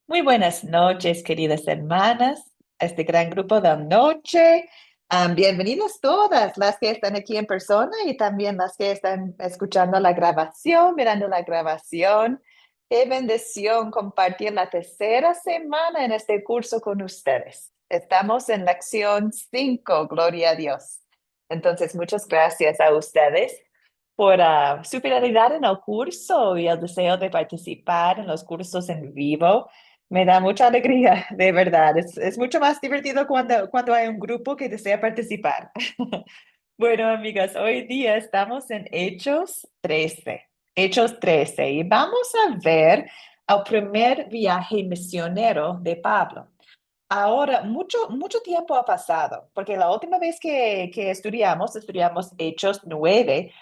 Muy buenas noches, queridas hermanas, a este gran grupo de noche. Bienvenidas todas las que están aquí en persona y también las que están escuchando la grabación, mirando la grabación. Qué bendición compartir la tercera semana en este curso con ustedes. Estamos en lección 5, gloria a Dios. Entonces, muchas gracias a ustedes por su fidelidad en el curso y el deseo de participar en los cursos en vivo. Me da mucha alegría, de verdad. Es mucho más divertido cuando hay un grupo que desea participar. Bueno, amigas, hoy día estamos en Hechos 13. Hechos 13, y vamos a ver el primer viaje misionero de Pablo. Ahora, mucho tiempo ha pasado, porque la última vez que estudiamos Hechos 9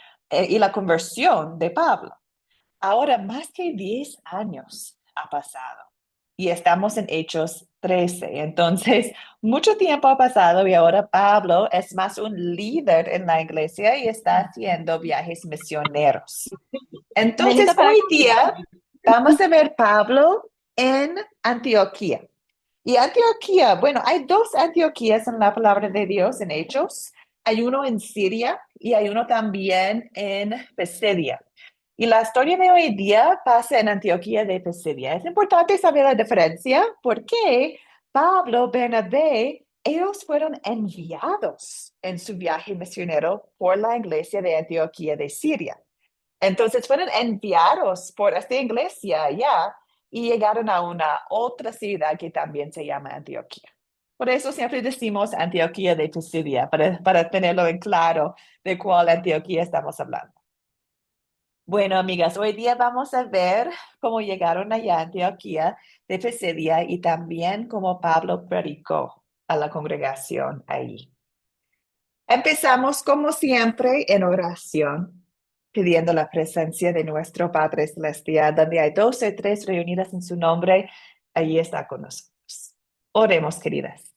y la conversión de Pablo. Ahora, más que 10 años ha pasado y estamos en Hechos 13. Entonces, mucho tiempo ha pasado y ahora Pablo es más un líder en la iglesia y está haciendo viajes misioneros. Entonces, Necesito pagar. hoy día vamos a ver Pablo en Antioquía. Y Antioquía, bueno, hay dos Antioquías en la palabra de Dios en Hechos. Hay uno en Siria y hay uno también en Pisidia. Y la historia de hoy día pasa en Antioquía de Pisidia. Es importante saber la diferencia porque Pablo, Bernabé, ellos fueron enviados en su viaje misionero por la iglesia de Antioquía de Siria. Entonces fueron enviados por esta iglesia ya y llegaron a una otra ciudad que también se llama Antioquía. Por eso siempre decimos Antioquía de Pisidia, para tenerlo en claro de cuál Antioquía estamos hablando. Bueno, amigas, hoy día vamos a ver cómo llegaron allá a Antioquía de Pisidia y también cómo Pablo predicó a la congregación ahí. Empezamos como siempre en oración, pidiendo la presencia de nuestro Padre Celestial, donde hay dos o tres reunidas en su nombre, allí está con nosotros. Oremos, queridas.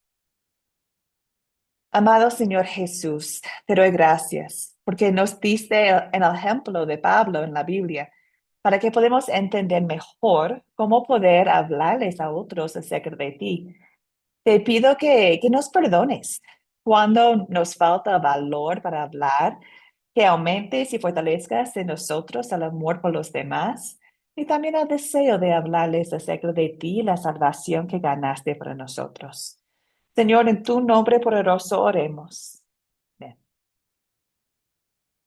Amado Señor Jesús, te doy gracias porque nos diste el ejemplo de Pablo en la Biblia para que podamos entender mejor cómo poder hablarles a otros acerca de ti. Te pido que nos perdones cuando nos falta valor para hablar, que aumentes y fortalezcas en nosotros el amor por los demás y también el deseo de hablarles acerca de ti y la salvación que ganaste para nosotros. Señor, en tu nombre poderoso oremos. Amén.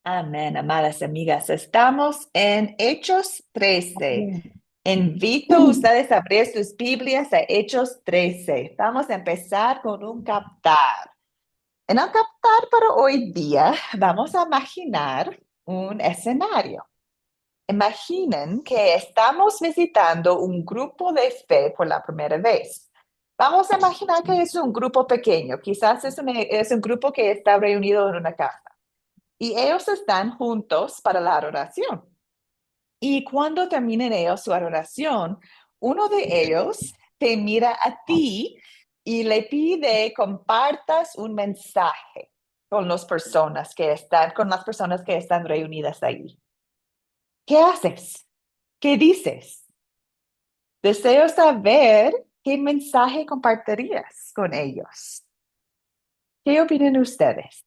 Amén, amadas amigas. Estamos en Hechos 13. Invito a ustedes a abrir sus Biblias a Hechos 13. Vamos a empezar con un captar. En el captar para hoy día, vamos a imaginar un escenario. Imaginen que estamos visitando un grupo de fe por la primera vez. Vamos a imaginar que es un grupo pequeño, quizás es un grupo que está reunido en una casa y ellos están juntos para la adoración. Y cuando terminen ellos su adoración, uno de ellos te mira a ti y le pide compartas un mensaje con las personas que están reunidas ahí. ¿Qué haces? ¿Qué dices? Deseo saber qué mensaje compartirías con ellos. ¿Qué opinan ustedes?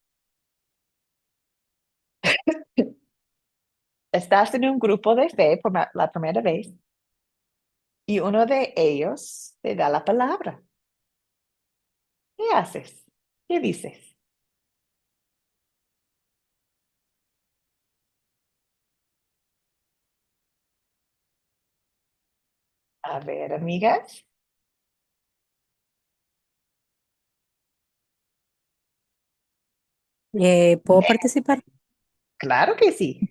Estás en un grupo de fe por la primera vez y uno de ellos te da la palabra. ¿Qué haces? ¿Qué dices? A ver, amigas. ¿Puedo participar? Claro que sí.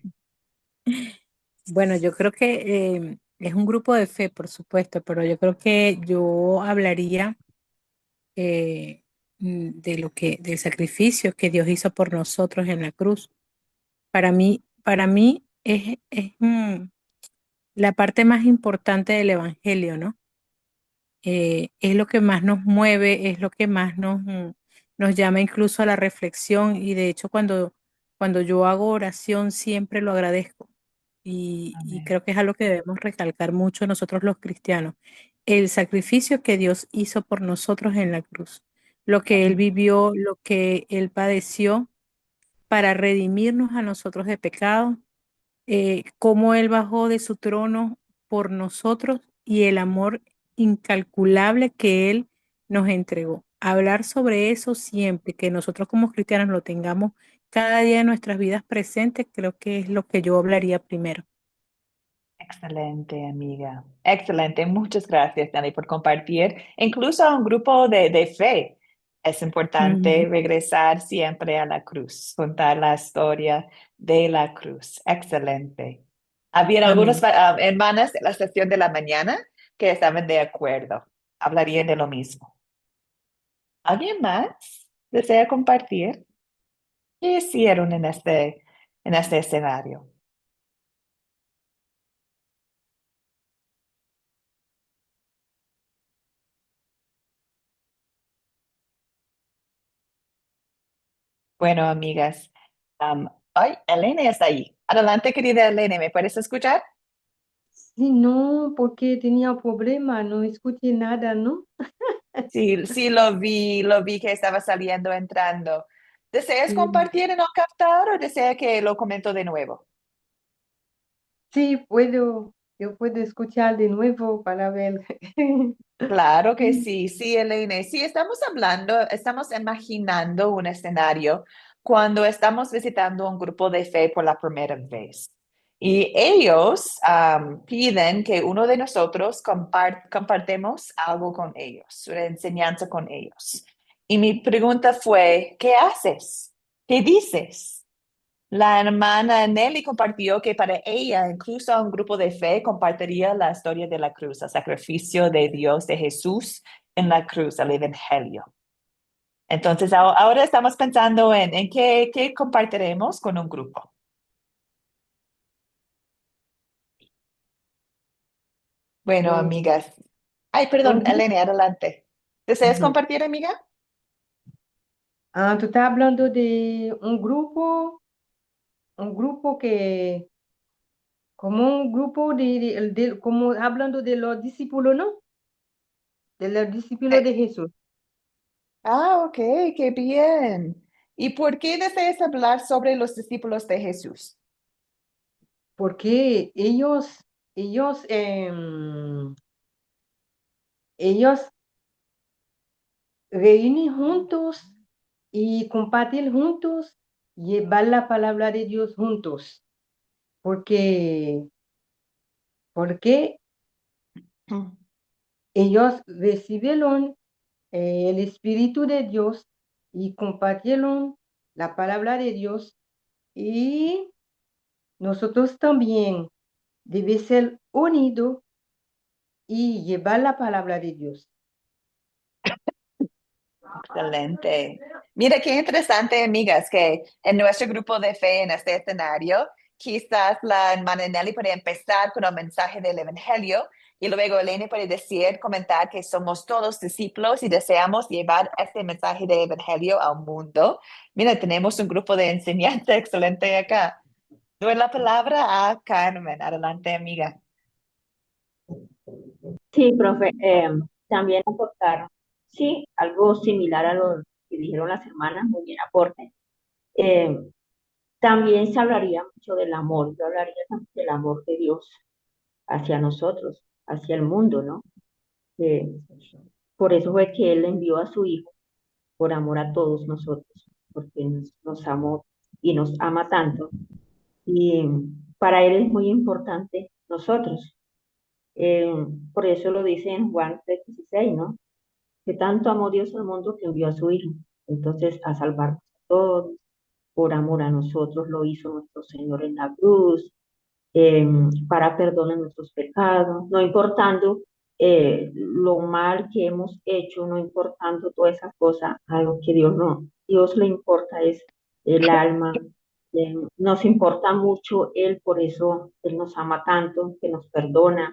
Bueno, yo creo que es un grupo de fe, por supuesto, pero yo creo que yo hablaría del sacrificio que Dios hizo por nosotros en la cruz. Para mí es la parte más importante del Evangelio, ¿no? Es lo que más nos mueve, es lo que más nos llama incluso a la reflexión y de hecho cuando yo hago oración siempre lo agradezco y Amén. creo que es algo que debemos recalcar mucho nosotros los cristianos. el sacrificio que Dios hizo por nosotros en la cruz, lo que Él vivió, lo que Él padeció para redimirnos a nosotros de pecado, cómo Él bajó de su trono por nosotros y el amor incalculable que Él nos entregó. Hablar sobre eso siempre, que nosotros como cristianos lo tengamos cada día de nuestras vidas presentes, creo que es lo que yo hablaría primero. Excelente, amiga. Excelente. Muchas gracias, Dani, por compartir. Incluso a un grupo de fe. Es importante Ujú. regresar siempre a la cruz, contar la historia de la cruz. Excelente. Había algunas Amén. hermanas en la sesión de la mañana que estaban de acuerdo. Hablarían de lo mismo. ¿Alguien más desea compartir? ¿Qué hicieron en este escenario? Bueno, amigas, ay, Elena está ahí. Adelante, querida Elena, ¿me puedes escuchar? Sí, no, porque tenía problema, no escuché nada, ¿no? Sí, sí, lo vi que estaba saliendo, entrando. ¿Deseas Sí, compartir en el captar o desea que lo comento de nuevo? sí, yo puedo escuchar de nuevo para ver. Claro que sí, sí, Elena. Sí, estamos hablando, estamos imaginando un escenario cuando estamos visitando un grupo de fe por la primera vez. Y ellos piden que uno de nosotros compartemos algo con ellos, una enseñanza con ellos. Y mi pregunta fue, ¿qué haces? ¿Qué dices? La hermana Nelly compartió que para ella, incluso a un grupo de fe, compartiría la historia de la cruz, el sacrificio de Dios, de Jesús en la cruz, el Evangelio. Entonces, ahora estamos pensando en qué compartiremos con un grupo. Bueno, Eh, amigas. Ay, perdón, un grupo. Elena, adelante. ¿Deseas Ujú. compartir, amiga? Ah, tú estás hablando de un grupo que, como un grupo como hablando de los discípulos, ¿no? De los discípulos Eh, de Jesús. ok, qué bien. ¿Y por qué deseas hablar sobre los discípulos de Jesús? Porque ellos reúnen juntos y compartir juntos, llevar la palabra de Dios juntos, porque, porque ellos recibieron el Espíritu de Dios y compartieron la palabra de Dios y nosotros también debe ser unidos y llevar la palabra de Dios. Excelente. Mira, qué interesante, amigas, que en nuestro grupo de fe, en este escenario, quizás la hermana Nelly puede empezar con el mensaje del Evangelio y luego Elena puede decir, comentar que somos todos discípulos y deseamos llevar este mensaje del Evangelio al mundo. Mira, tenemos un grupo de enseñanza excelente acá. Doy la palabra a Carmen. Adelante, amiga. Sí, profe, también aportaron, sí, algo similar a lo que dijeron las hermanas, muy bien aporte. Eh, También se hablaría mucho del amor, yo hablaría también del amor de Dios hacia nosotros, hacia el mundo, ¿no? Eh, por eso fue que Él envió a su Hijo, por amor a todos nosotros, porque nos amó y nos ama tanto. Y para Él es muy importante nosotros. Eh, por eso lo dice en Juan 3:16, ¿no? Que tanto amó Dios al mundo que envió a su Hijo. Entonces, a salvarnos a todos, por amor a nosotros lo hizo nuestro Señor en la cruz, para perdonar nuestros pecados, no importando lo mal que hemos hecho, no importando todas esas cosas, a lo que Dios no, Dios le importa es el alma, nos importa mucho Él, por eso Él nos ama tanto, que nos perdona,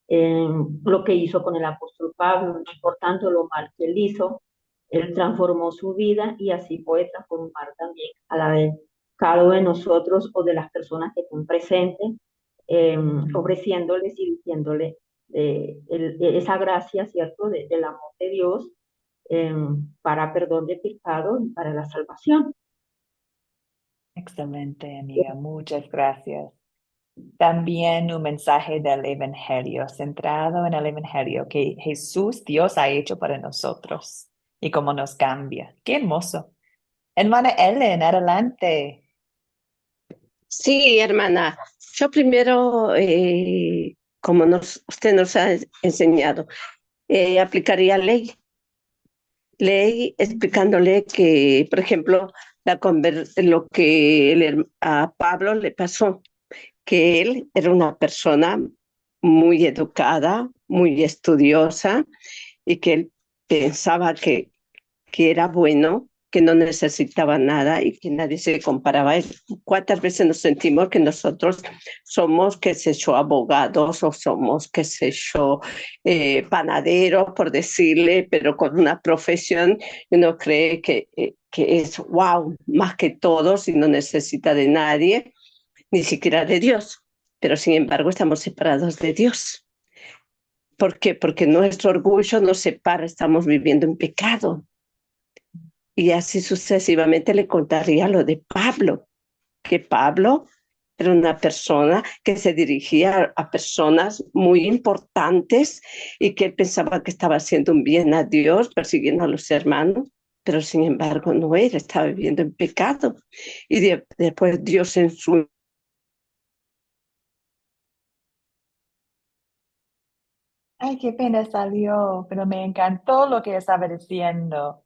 eh, lo que hizo con el apóstol Pablo, no importando lo mal que él hizo, él transformó su vida y así puede transformar también a la de cada uno de nosotros o de las personas que estén presentes, ofreciéndoles y diciéndoles esa gracia, ¿cierto?, del amor de Dios para perdón de pecado y para la salvación. Excelente, amiga. Muchas gracias. También un mensaje del Evangelio, centrado en el Evangelio que Jesús, Dios, ha hecho para nosotros y cómo nos cambia. Qué hermoso. Hermana Ellen, adelante. Sí, hermana. Yo primero, como usted nos ha enseñado, aplicaría ley explicándole que, por ejemplo, lo que a Pablo le pasó, que él era una persona muy educada, muy estudiosa y que él pensaba que era bueno, que no necesitaba nada y que nadie se comparaba a él. ¿Cuántas veces nos sentimos que nosotros somos, qué sé yo, abogados o somos, qué sé yo, panaderos, por decirle, pero con una profesión y uno cree que es wow, más que todos y no necesita de nadie, ni siquiera de Dios? Pero sin embargo estamos separados de Dios. ¿Por qué? Porque nuestro orgullo nos separa, estamos viviendo en pecado. Y así sucesivamente le contaría lo de Pablo, que Pablo era una persona que se dirigía a personas muy importantes y que él pensaba que estaba haciendo un bien a Dios, persiguiendo a los hermanos, pero sin embargo no era, estaba viviendo en pecado. Y después Dios en su... Ay, qué pena salió, pero me encantó lo que estaba diciendo.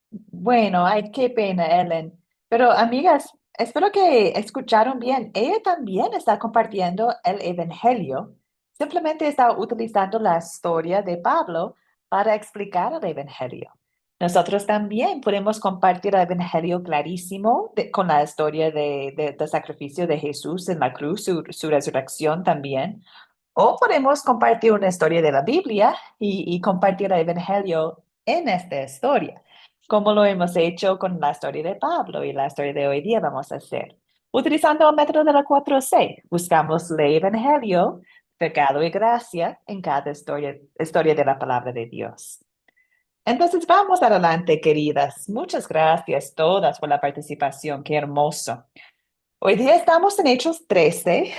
Bueno, ay, qué pena, Ellen. Pero amigas, espero que escucharon bien. Ella también está compartiendo el Evangelio. Simplemente está utilizando la historia de Pablo para explicar el Evangelio. Nosotros también podemos compartir el Evangelio clarísimo con la historia del sacrificio de Jesús en la cruz, su resurrección también. O podemos compartir una historia de la Biblia y compartir el Evangelio en esta historia, como lo hemos hecho con la historia de Pablo y la historia de hoy día vamos a hacer. Utilizando el método de la 4C, buscamos el Evangelio, pecado y gracia en cada historia de la palabra de Dios. Entonces vamos adelante, queridas. Muchas gracias todas por la participación. Qué hermoso. Hoy día estamos en Hechos 13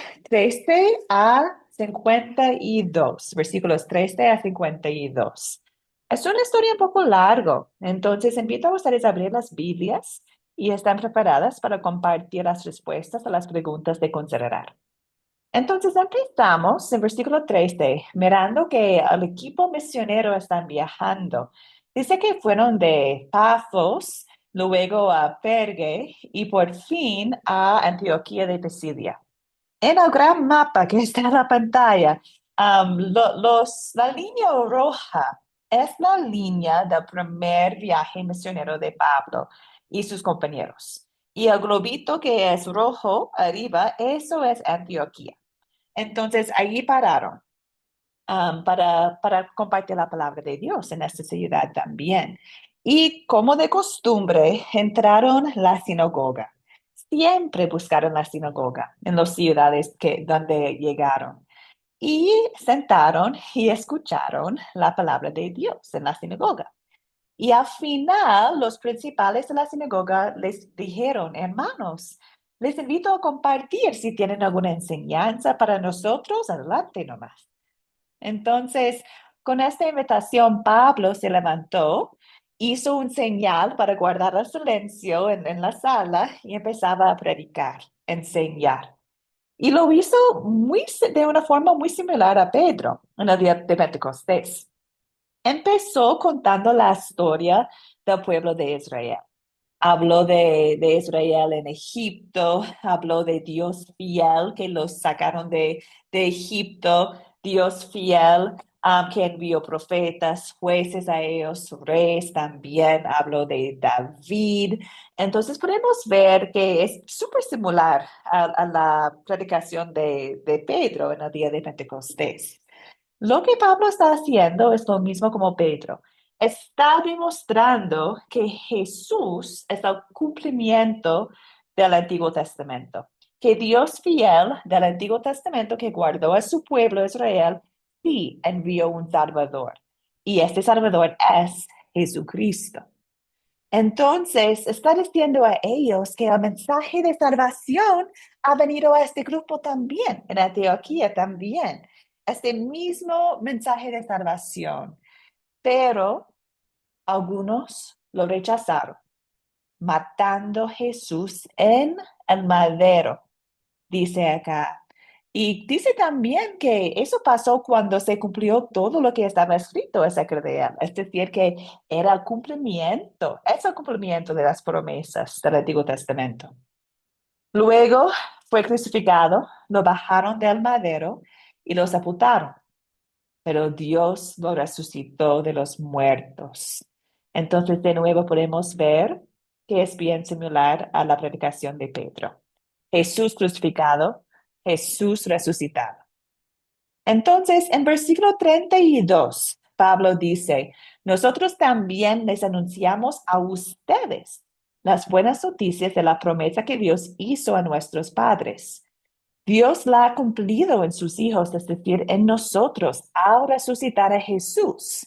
a 52, versículos 13 a 52. Es una historia un poco largo, entonces invito a ustedes a abrir las Biblias y están preparadas para compartir las respuestas a las preguntas de considerar. Entonces empezamos en versículo 13, mirando que el equipo misionero están viajando. Dice que fueron de Pafos, luego a Perge y por fin a Antioquía de Pisidia. En el gran mapa que está en la pantalla, la línea roja es la línea del primer viaje misionero de Pablo y sus compañeros. Y el globito que es rojo arriba, eso es Antioquía. Entonces, allí pararon para compartir la palabra de Dios en esta ciudad también. Y como de costumbre, entraron la sinagoga. Siempre buscaron la sinagoga en las ciudades donde llegaron. Y sentaron y escucharon la palabra de Dios en la sinagoga. Y al final, los principales de la sinagoga les dijeron, hermanos, les invito a compartir si tienen alguna enseñanza para nosotros, adelante nomás. Entonces, con esta invitación, Pablo se levantó, hizo un señal para guardar el silencio en la sala y empezaba a predicar, enseñar. Y lo hizo de una forma muy similar a Pedro en el día de Pentecostés. Empezó contando la historia del pueblo de Israel. Habló de Israel en Egipto, habló de Dios fiel que los sacaron de Egipto, Dios fiel que envió profetas, jueces a ellos, reyes también, habló de David. Entonces podemos ver que es súper similar a la predicación de Pedro en el día de Pentecostés. Lo que Pablo está haciendo es lo mismo como Pedro. Está demostrando que Jesús es el cumplimiento del Antiguo Testamento. que Dios fiel del Antiguo Testamento que guardó a su pueblo Israel, sí envió un Salvador. Y este Salvador es Jesucristo. Entonces, está diciendo a ellos que el mensaje de salvación ha venido a este grupo también, en Antioquía también. Este mismo mensaje de salvación, pero algunos lo rechazaron, matando a Jesús en el madero, dice acá. Y dice también que eso pasó cuando se cumplió todo lo que estaba escrito acerca de él. Es decir, que era el cumplimiento, es el cumplimiento de las promesas del Antiguo Testamento. Luego fue crucificado, lo bajaron del madero y lo sepultaron, pero Dios lo resucitó de los muertos. Entonces, de nuevo podemos ver que es bien similar a la predicación de Pedro. Jesús crucificado, Jesús resucitado. Entonces, en versículo 32, Pablo dice, nosotros también les anunciamos a ustedes las buenas noticias de la promesa que Dios hizo a nuestros padres. Dios la ha cumplido en sus hijos, es decir, en nosotros, al resucitar a Jesús.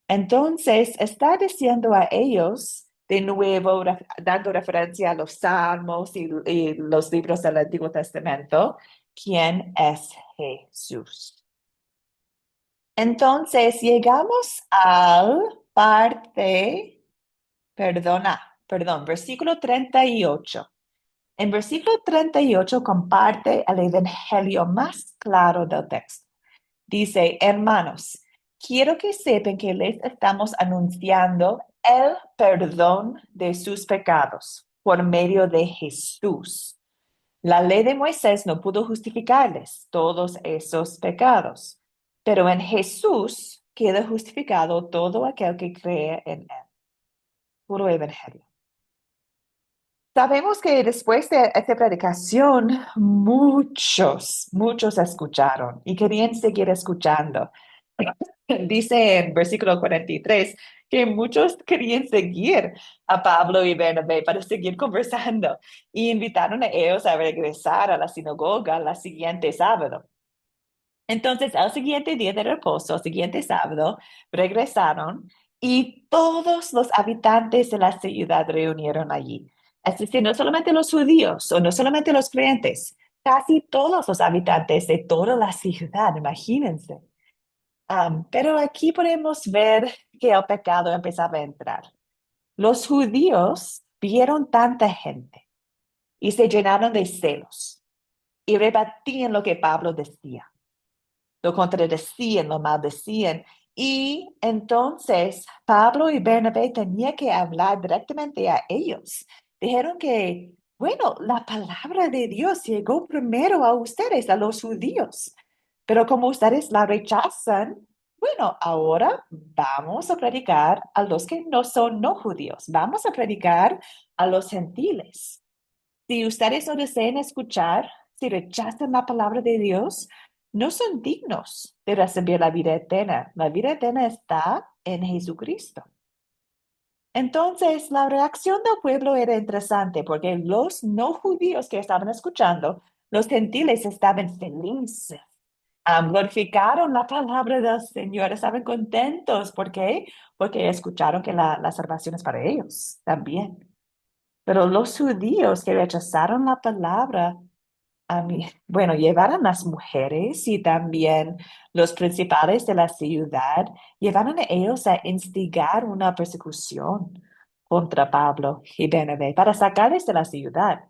Entonces, está diciendo a ellos, de nuevo, dando referencia a los salmos y los libros del Antiguo Testamento, quién es Jesús. Entonces, llegamos al versículo 38. En versículo 38 comparte el evangelio más claro del texto. Dice, hermanos, quiero que sepan que les estamos anunciando el perdón de sus pecados por medio de Jesús. La ley de Moisés no pudo justificarles todos esos pecados, pero en Jesús queda justificado todo aquel que cree en él. Puro evangelio. Sabemos que después de esta predicación, muchos escucharon y querían seguir escuchando. Dice en versículo 43 que muchos querían seguir a Pablo y Bernabé para seguir conversando y invitaron a ellos a regresar a la sinagoga el siguiente sábado. Entonces, al siguiente día de reposo, el siguiente sábado, regresaron y todos los habitantes de la ciudad reunieron allí. Es decir, no solamente los judíos o no solamente los creyentes, casi todos los habitantes de toda la ciudad, imagínense. Pero aquí podemos ver que el pecado empezaba a entrar. Los judíos vieron tanta gente y se llenaron de celos y rebatían lo que Pablo decía. Lo contradecían, lo maldecían. Y entonces Pablo y Bernabé tenían que hablar directamente a ellos. Dijeron que, bueno, la palabra de Dios llegó primero a ustedes, a los judíos. Pero como ustedes la rechazan, bueno, ahora vamos a predicar a los que no son no judíos. Vamos a predicar a los gentiles. Si ustedes no desean escuchar, si rechazan la palabra de Dios, no son dignos de recibir la vida eterna. La vida eterna está en Jesucristo. Entonces, la reacción del pueblo era interesante porque los no judíos que estaban escuchando, los gentiles estaban felices. Glorificaron la palabra del Señor, estaban contentos. ¿Por qué? Porque escucharon que la salvación es para ellos también. Pero los judíos que rechazaron la palabra, bueno, llevaron las mujeres y también los principales de la ciudad, llevaron a ellos a instigar una persecución contra Pablo y Bernabé para sacarles de la ciudad.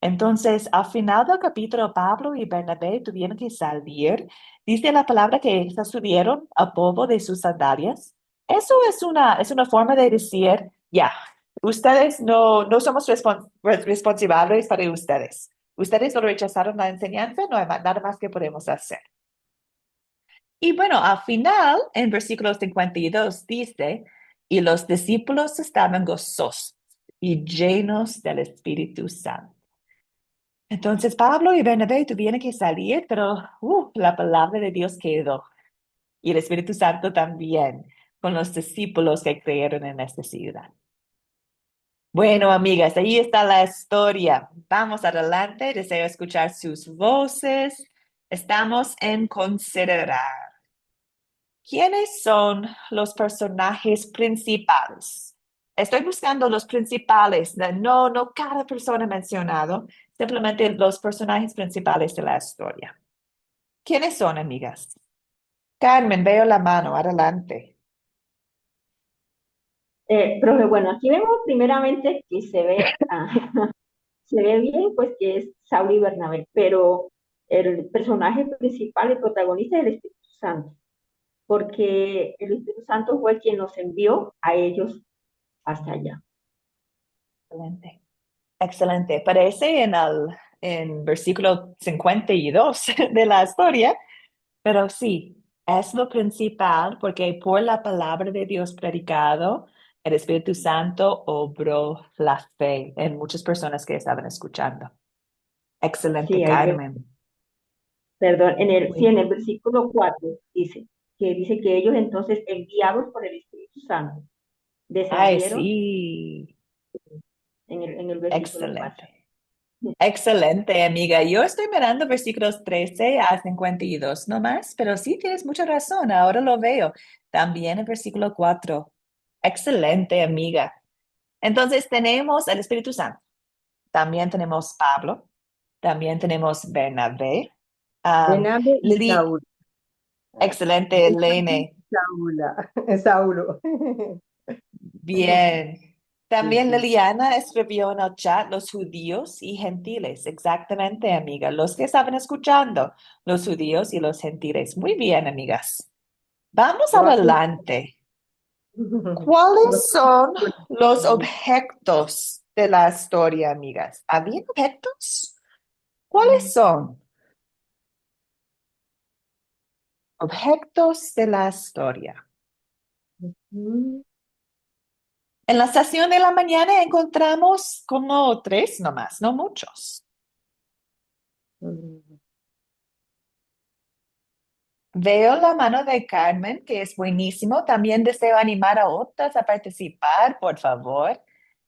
Entonces, al final del capítulo, Pablo y Bernabé tuvieron que salir. Dice la palabra que se subieron al polvo de sus sandalias. Eso es una forma de decir, ya, ustedes no somos responsables para ustedes. Ustedes no rechazaron la enseñanza, no hay nada más que podemos hacer. Y bueno, al final, en versículo 52, dice, y los discípulos estaban gozosos y llenos del Espíritu Santo. Entonces Pablo y Bernabé tuvieron que salir, pero la palabra de Dios quedó. Y el Espíritu Santo también, con los discípulos que creyeron en esta ciudad. Bueno, amigas, ahí está la historia. Vamos adelante. Deseo escuchar sus voces. Estamos en considerar. ¿Quiénes son los personajes principales? Estoy buscando los principales, no cada persona mencionado, simplemente los personajes principales de la historia. ¿Quiénes son, amigas? Carmen, veo la mano, adelante. Profe, bueno, aquí vemos primeramente que se ve, se ve bien, pues que es Saulo y Bernabé, pero el personaje principal, el protagonista es el Espíritu Santo, porque el Espíritu Santo fue quien los envió a ellos hasta allá. Excelente. Excelente. Parece en versículo 52 de la historia, pero sí, es lo principal porque por la palabra de Dios predicado, el Espíritu Santo obró la fe en muchas personas que estaban escuchando. Excelente, Sí, ahí, Carmen. perdón, sí, Muy en el versículo 4 dice que ellos entonces enviados por el Espíritu Santo Ay, descendieron sí. en el versículo 4. Excelente. Excelente, amiga. Yo estoy mirando versículos 13 a 52 nomás, pero sí tienes mucha razón. Ahora lo veo. También en versículo 4. Excelente, amiga. Entonces tenemos el Espíritu Santo. También tenemos Pablo. También tenemos Bernabé. Benabe y Lili, Saúl. excelente, Benabe y Lene. Saúl. Saulo. Bien. Sí, También sí. Liliana escribió en el chat los judíos y gentiles. Exactamente, amiga. Los que estaban escuchando, los judíos y los gentiles. Muy bien, amigas. Vamos Lo hacen. adelante. ¿Cuáles son los Lo- objetos de la historia, amigas? ¿Había objetos? ¿Cuáles son? Objetos de la historia. Mm, En la sesión de la mañana encontramos como 3 nomás, no muchos. mm. Veo la mano de Carmen, que es buenísimo. También deseo animar a otras a participar, por favor.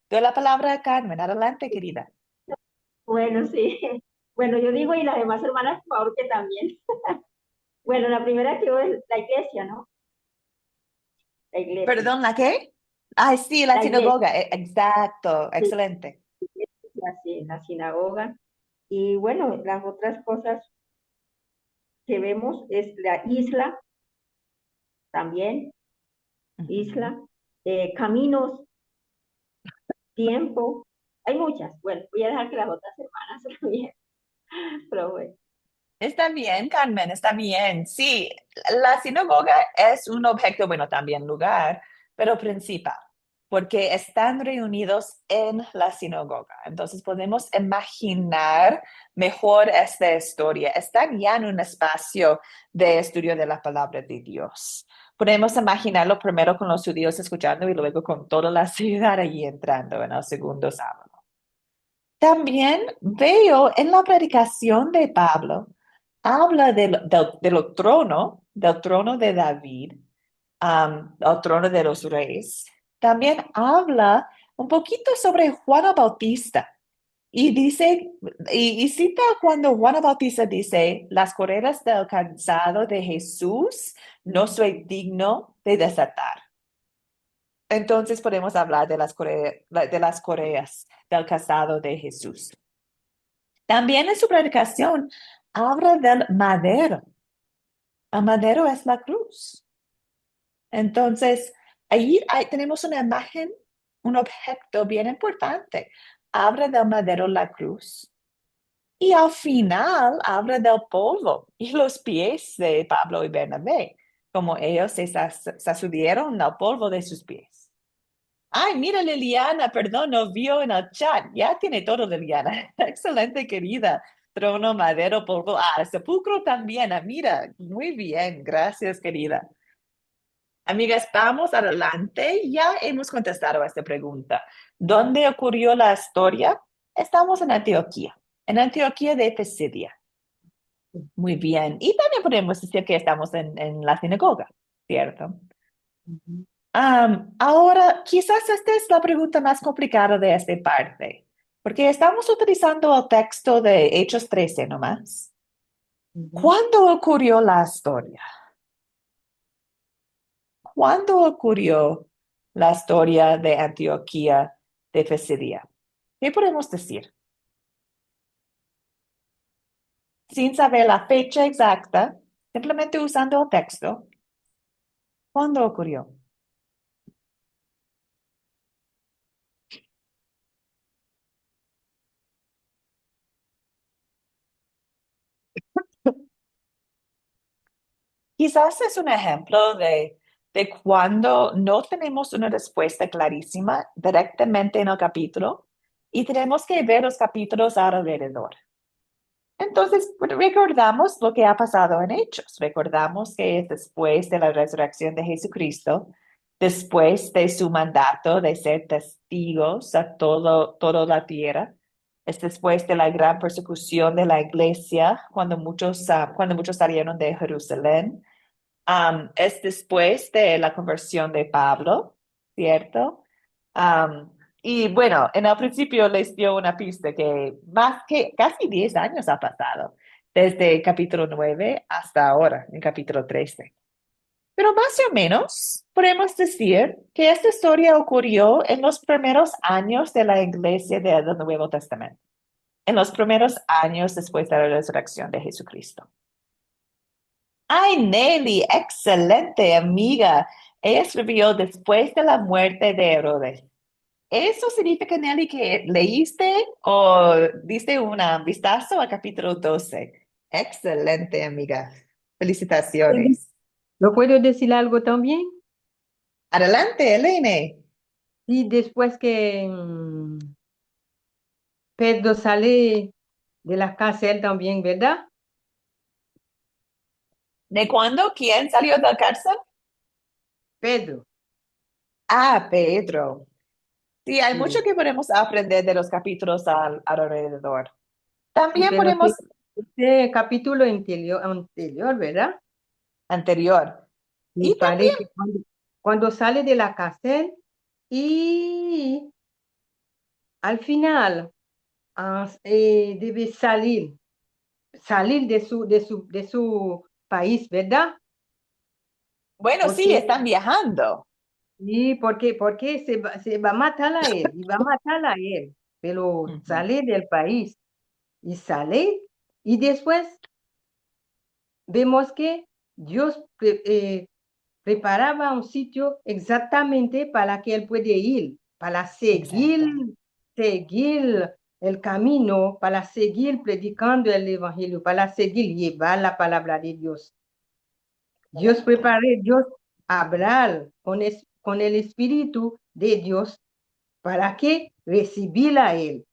Doy la palabra a Carmen. Adelante, querida. Bueno, sí. Bueno, yo digo, y las demás hermanas, por favor, que también. Bueno, la primera que veo es la iglesia, ¿no? La iglesia. Perdón, ¿la qué? Ay, sí, la La iglesia, sinagoga. Exacto, sí, excelente. sí, la sinagoga. Y bueno, las otras cosas que vemos es la isla también, Ujú. isla, caminos, tiempo. Hay muchas. Bueno, voy a dejar que las otras hermanas también. Pero bueno, Está bien, Carmen, está bien. Sí, la sinagoga es un objeto, bueno, también lugar, pero principal, porque están reunidos en la sinagoga. Entonces podemos imaginar mejor esta historia. Están ya en un espacio de estudio de la palabra de Dios. Podemos imaginarlo primero con los judíos escuchando y luego con toda la ciudad allí entrando en el segundo sábado. También veo en la predicación de Pablo, habla del trono de David, el trono de los reyes. También habla un poquito sobre Juan Bautista y dice, y cita cuando Juan Bautista dice, las correas del cansado de Jesús no soy digno de desatar. Entonces podemos hablar de las correas del casado de Jesús. También en su predicación habla del madero. El madero es la cruz. Entonces, ahí tenemos una imagen, un objeto bien importante. Habla del madero, la cruz. Y al final habla del polvo y los pies de Pablo y Bernabé, como ellos se sacudieron el polvo de sus pies. Ay, mira Liliana, perdón, no vio en el chat. Ya tiene todo Liliana. Excelente, querida. Trono, madero, polvo. Ah, sepulcro también. Ah, mira, muy bien. Gracias, querida. Amigas, vamos adelante. Ya hemos contestado a esta pregunta. ¿Dónde ocurrió la historia? Estamos en Antioquía de Pisidia. Muy bien. Y también podemos decir que estamos en la sinagoga, ¿cierto? Ujú. Ahora, quizás esta es la pregunta más complicada de esta parte, porque estamos utilizando el texto de Hechos 13 nomás. ¿Cuándo ocurrió la historia? ¿Cuándo ocurrió la historia de Antioquía de Pisidia? ¿Qué podemos decir? Sin saber la fecha exacta, simplemente usando el texto. ¿Cuándo ocurrió? Quizás es un ejemplo de cuando no tenemos una respuesta clarísima directamente en el capítulo y tenemos que ver los capítulos alrededor. Entonces, recordamos lo que ha pasado en Hechos. Recordamos que es después de la resurrección de Jesucristo, después de su mandato de ser testigos a toda la tierra, es después de la gran persecución de la iglesia, cuando muchos salieron de Jerusalén. Es después de la conversión de Pablo, ¿cierto? Y bueno, en el principio les dio una pista que más que casi 10 años ha pasado, desde capítulo 9 hasta ahora, en capítulo 13. Pero más o menos podemos decir que esta historia ocurrió en los primeros años de la iglesia del Nuevo Testamento, en los primeros años después de la resurrección de Jesucristo. Ay, Nelly, excelente amiga. Ella escribió después de la muerte de Herodes. ¿Eso significa, Nelly, que leíste o diste un vistazo a capítulo 12? Excelente, amiga. Felicitaciones. ¿No puedo decir algo también? Adelante, Elena. Y después que Pedro sale de la cárcel también, ¿verdad? ¿De cuándo? ¿Quién salió de la cárcel? Pedro, Ah, Pedro. Sí, hay mucho sí, que podemos aprender de los capítulos alrededor. sí, También pero podemos, este capítulo anterior, ¿verdad? anterior. Y Y parece también, que cuando sale de la cárcel y al final debe salir de su país, ¿verdad? bueno, sí, Porque, están viajando. y porque se va a matar a él, y va a matar a él, pero Ujú. sale del país y sale, y después vemos que Dios preparaba un sitio exactamente para que él puede ir, para Exacto. seguir el camino, para seguir predicando el evangelio, para seguir llevar la palabra de Dios. Dios Excelente. preparé, Dios hablar con el Espíritu de Dios para que recibir a Él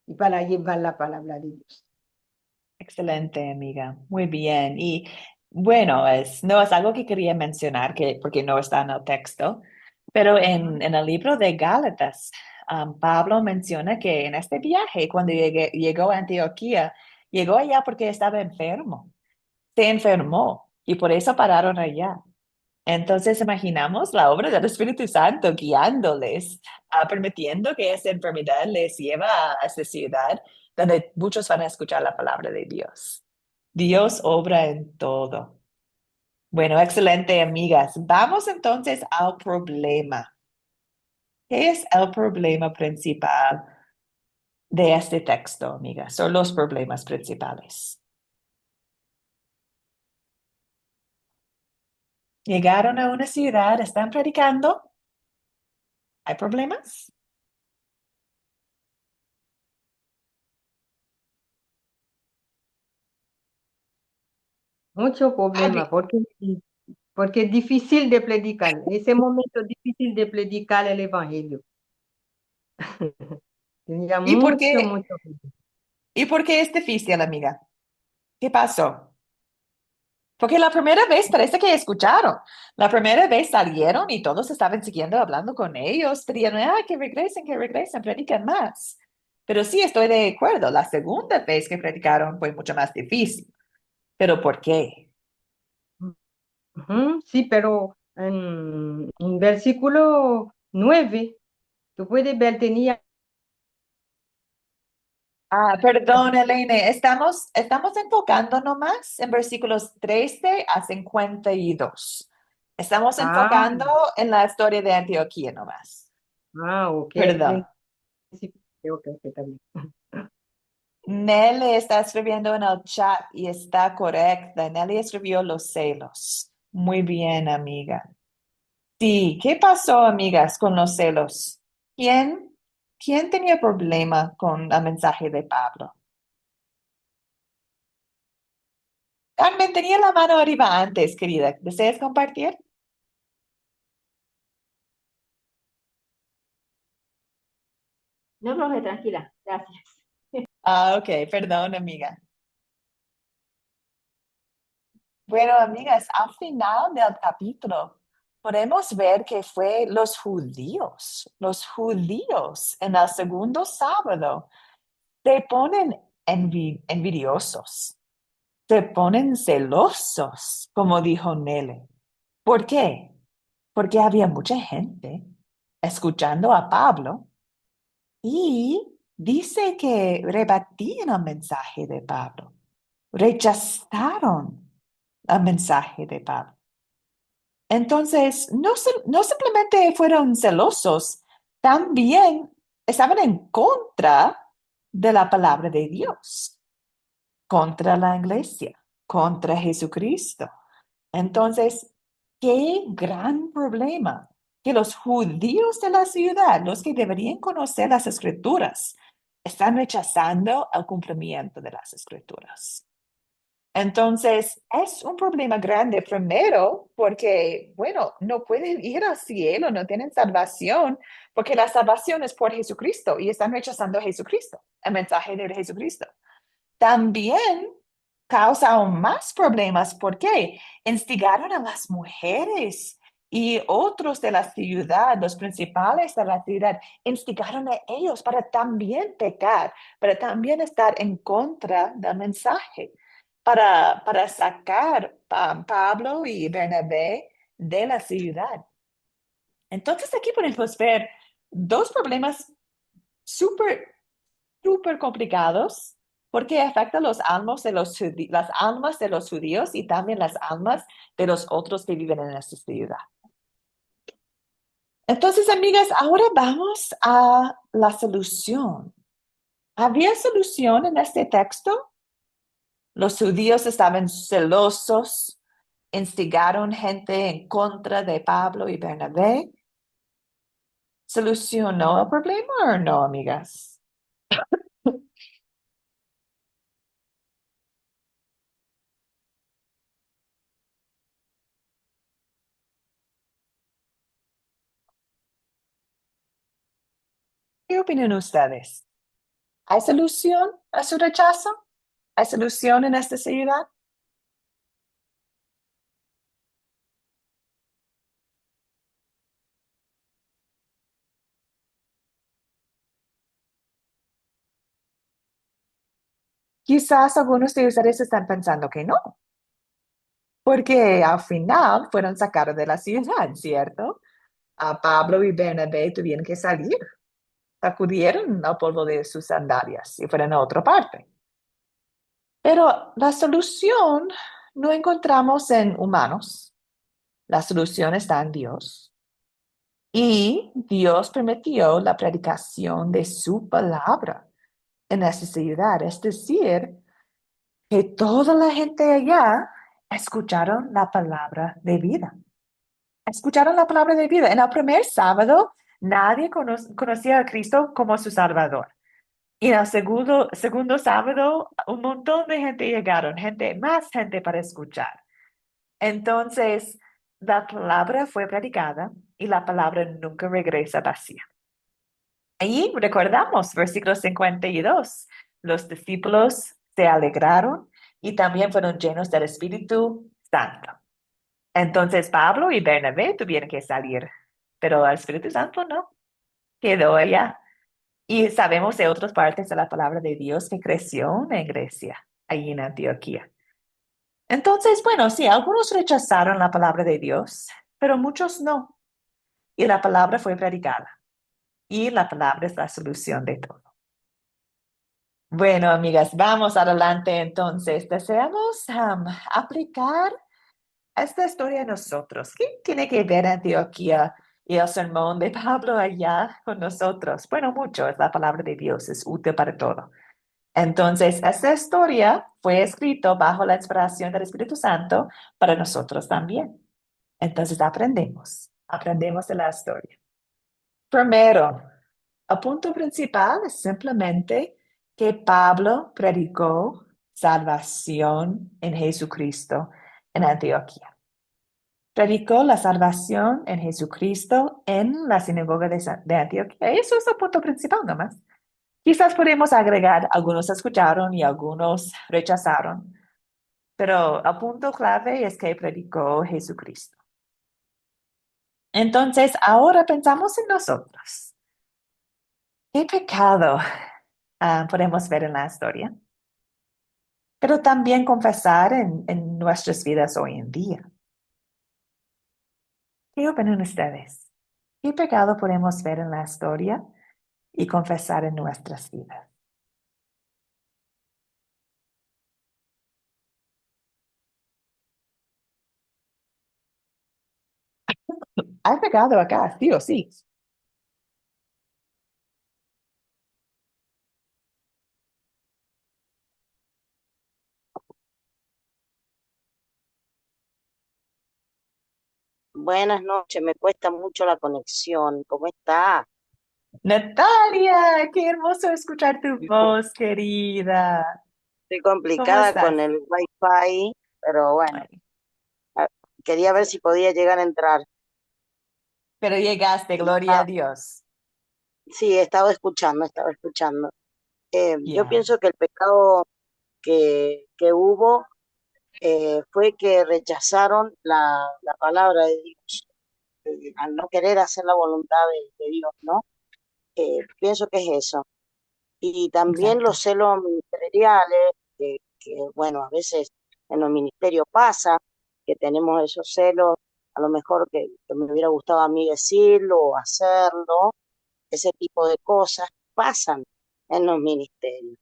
y para llevar la palabra de Dios. Excelente, amiga. Muy bien. Y bueno, no es algo que quería mencionar porque no está en el texto, pero en el libro de Gálatas, Pablo menciona que en este viaje, cuando llegó a Antioquía, llegó allá porque estaba enfermo. Se enfermó y por eso pararon allá. Entonces imaginamos la obra del Espíritu Santo guiándoles, permitiendo que esa enfermedad les lleva a esta ciudad donde muchos van a escuchar la palabra de Dios. Dios obra en todo. Bueno, excelente, amigas. Vamos entonces al problema. ¿Qué es el problema principal de este texto, amigas? Son los problemas principales. Llegaron a una ciudad, están predicando. ¿Hay problemas? Mucho problema, porque es difícil de predicar. En ese momento es difícil de predicar el Evangelio. Tenía ¿Y por mucho, qué? mucho. ¿Y por qué es difícil, amiga? ¿Qué pasó? Porque la primera vez parece que escucharon. La primera vez salieron y todos estaban siguiendo hablando con ellos, pedían, que regresen, predican más. Pero sí, estoy de acuerdo. La segunda vez que predicaron fue mucho más difícil. ¿Pero por qué? Ujú, sí, pero en versículo 9, tú puedes ver, tenía, Perdón, Elena, estamos enfocando nomás en versículos 13 a 52. Estamos ah, enfocando en la historia de Antioquía nomás. ok, Perdón. ok, está bien. Nelly está escribiendo en el chat y está correcta. Nelly escribió los celos. Muy bien, amiga. Sí, ¿qué pasó, amigas, con los celos? ¿Quién, quién tenía problema con el mensaje de Pablo? Carmen, tenía la mano arriba antes, querida. ¿Deseas compartir? No, profe, tranquila, gracias. Ok, perdón, amiga. Bueno, amigas, al final del capítulo podemos ver que fue los judíos en el segundo sábado se ponen envidiosos, se ponen celosos, como dijo Nele. ¿Por qué? Porque había mucha gente escuchando a Pablo y dice que rebatían el mensaje de Pablo, rechazaron el mensaje de Pablo. Entonces, no simplemente fueron celosos, también estaban en contra de la palabra de Dios, contra la iglesia, contra Jesucristo. Entonces, qué gran problema que los judíos de la ciudad, los que deberían conocer las escrituras, están rechazando el cumplimiento de las escrituras. Entonces, es un problema grande primero porque, bueno, no pueden ir al cielo, no tienen salvación, porque la salvación es por Jesucristo y están rechazando a Jesucristo, el mensaje de Jesucristo. También causa aún más problemas porque instigaron a las mujeres y otros de la ciudad, los principales de la ciudad, instigaron a ellos para también pecar, para también estar en contra del mensaje, para sacar a Pablo y Bernabé de la ciudad. Entonces aquí podemos ver dos problemas súper súper complicados porque afecta los almas de las almas de los judíos y también las almas de los otros que viven en esta ciudad. Entonces, amigas, ahora vamos a la solución. ¿Había solución en este texto? Los judíos estaban celosos, instigaron gente en contra de Pablo y Bernabé. ¿Solucionó el problema o no, amigas? ¿Qué opinan ustedes? ¿Hay solución a su rechazo? ¿Hay solución en esta ciudad? Quizás algunos de ustedes están pensando que no, porque al final fueron sacados de la ciudad, ¿cierto? A Pablo y Bernabé tuvieron que salir, sacudieron el polvo de sus sandalias y fueron a otra parte. Pero la solución no encontramos en humanos, la solución está en Dios. Y Dios permitió la predicación de su palabra en esa ciudad, es decir, que toda la gente allá escucharon la palabra de vida. Escucharon la palabra de vida. En el primer sábado, nadie conocía a Cristo como su Salvador. Y en el segundo sábado, un montón de gente llegaron, más gente para escuchar. Entonces, la palabra fue predicada y la palabra nunca regresa vacía. Ahí recordamos, versículo 52, los discípulos se alegraron y también fueron llenos del Espíritu Santo. Entonces Pablo y Bernabé tuvieron que salir, pero el Espíritu Santo no, quedó allá. Y sabemos de otras partes de la palabra de Dios que creció en Grecia, allí en Antioquía. Entonces, bueno, sí, algunos rechazaron la palabra de Dios, pero muchos no. Y la palabra fue predicada. Y la palabra es la solución de todo. Bueno, amigas, vamos adelante entonces. Deseamos aplicar esta historia a nosotros. ¿Qué tiene que ver Antioquía y el sermón de Pablo allá con nosotros? Bueno, mucho. Es la palabra de Dios, es útil para todo. Entonces, esta historia fue escrita bajo la inspiración del Espíritu Santo para nosotros también. Entonces, aprendemos de la historia. Primero, el punto principal es simplemente que Pablo predicó salvación en Jesucristo en Antioquía. Predicó la salvación en Jesucristo en la sinagoga de Antioquía. Eso es el punto principal nomás. Quizás podemos agregar, algunos escucharon y algunos rechazaron, pero el punto clave es que predicó Jesucristo. Entonces, ahora pensamos en nosotros. ¿Qué pecado podemos ver en la historia? Pero también confesar en nuestras vidas hoy en día. ¿Qué opinan ustedes? ¿Qué pecado podemos ver en la historia y confesar en nuestras vidas? Hay pecado acá, sí o sí. Buenas noches, me cuesta mucho la conexión. ¿Cómo está? Natalia, qué hermoso escuchar tu voz, querida. Estoy ¿Cómo complicada estás? con el wifi, pero bueno, Ay, a- quería ver si podía llegar a entrar. pero llegaste, gloria a Estaba- Dios. sí, estaba escuchando, estaba escuchando. Yo Ya, pienso que el pecado que hubo fue que rechazaron la palabra de Dios, al no querer hacer la voluntad de Dios, ¿no? Pienso que es eso. Y también exacto. los celos ministeriales, bueno, a veces en los ministerios pasa que tenemos esos celos, a lo mejor que me hubiera gustado a mí decirlo o hacerlo, ese tipo de cosas pasan en los ministerios.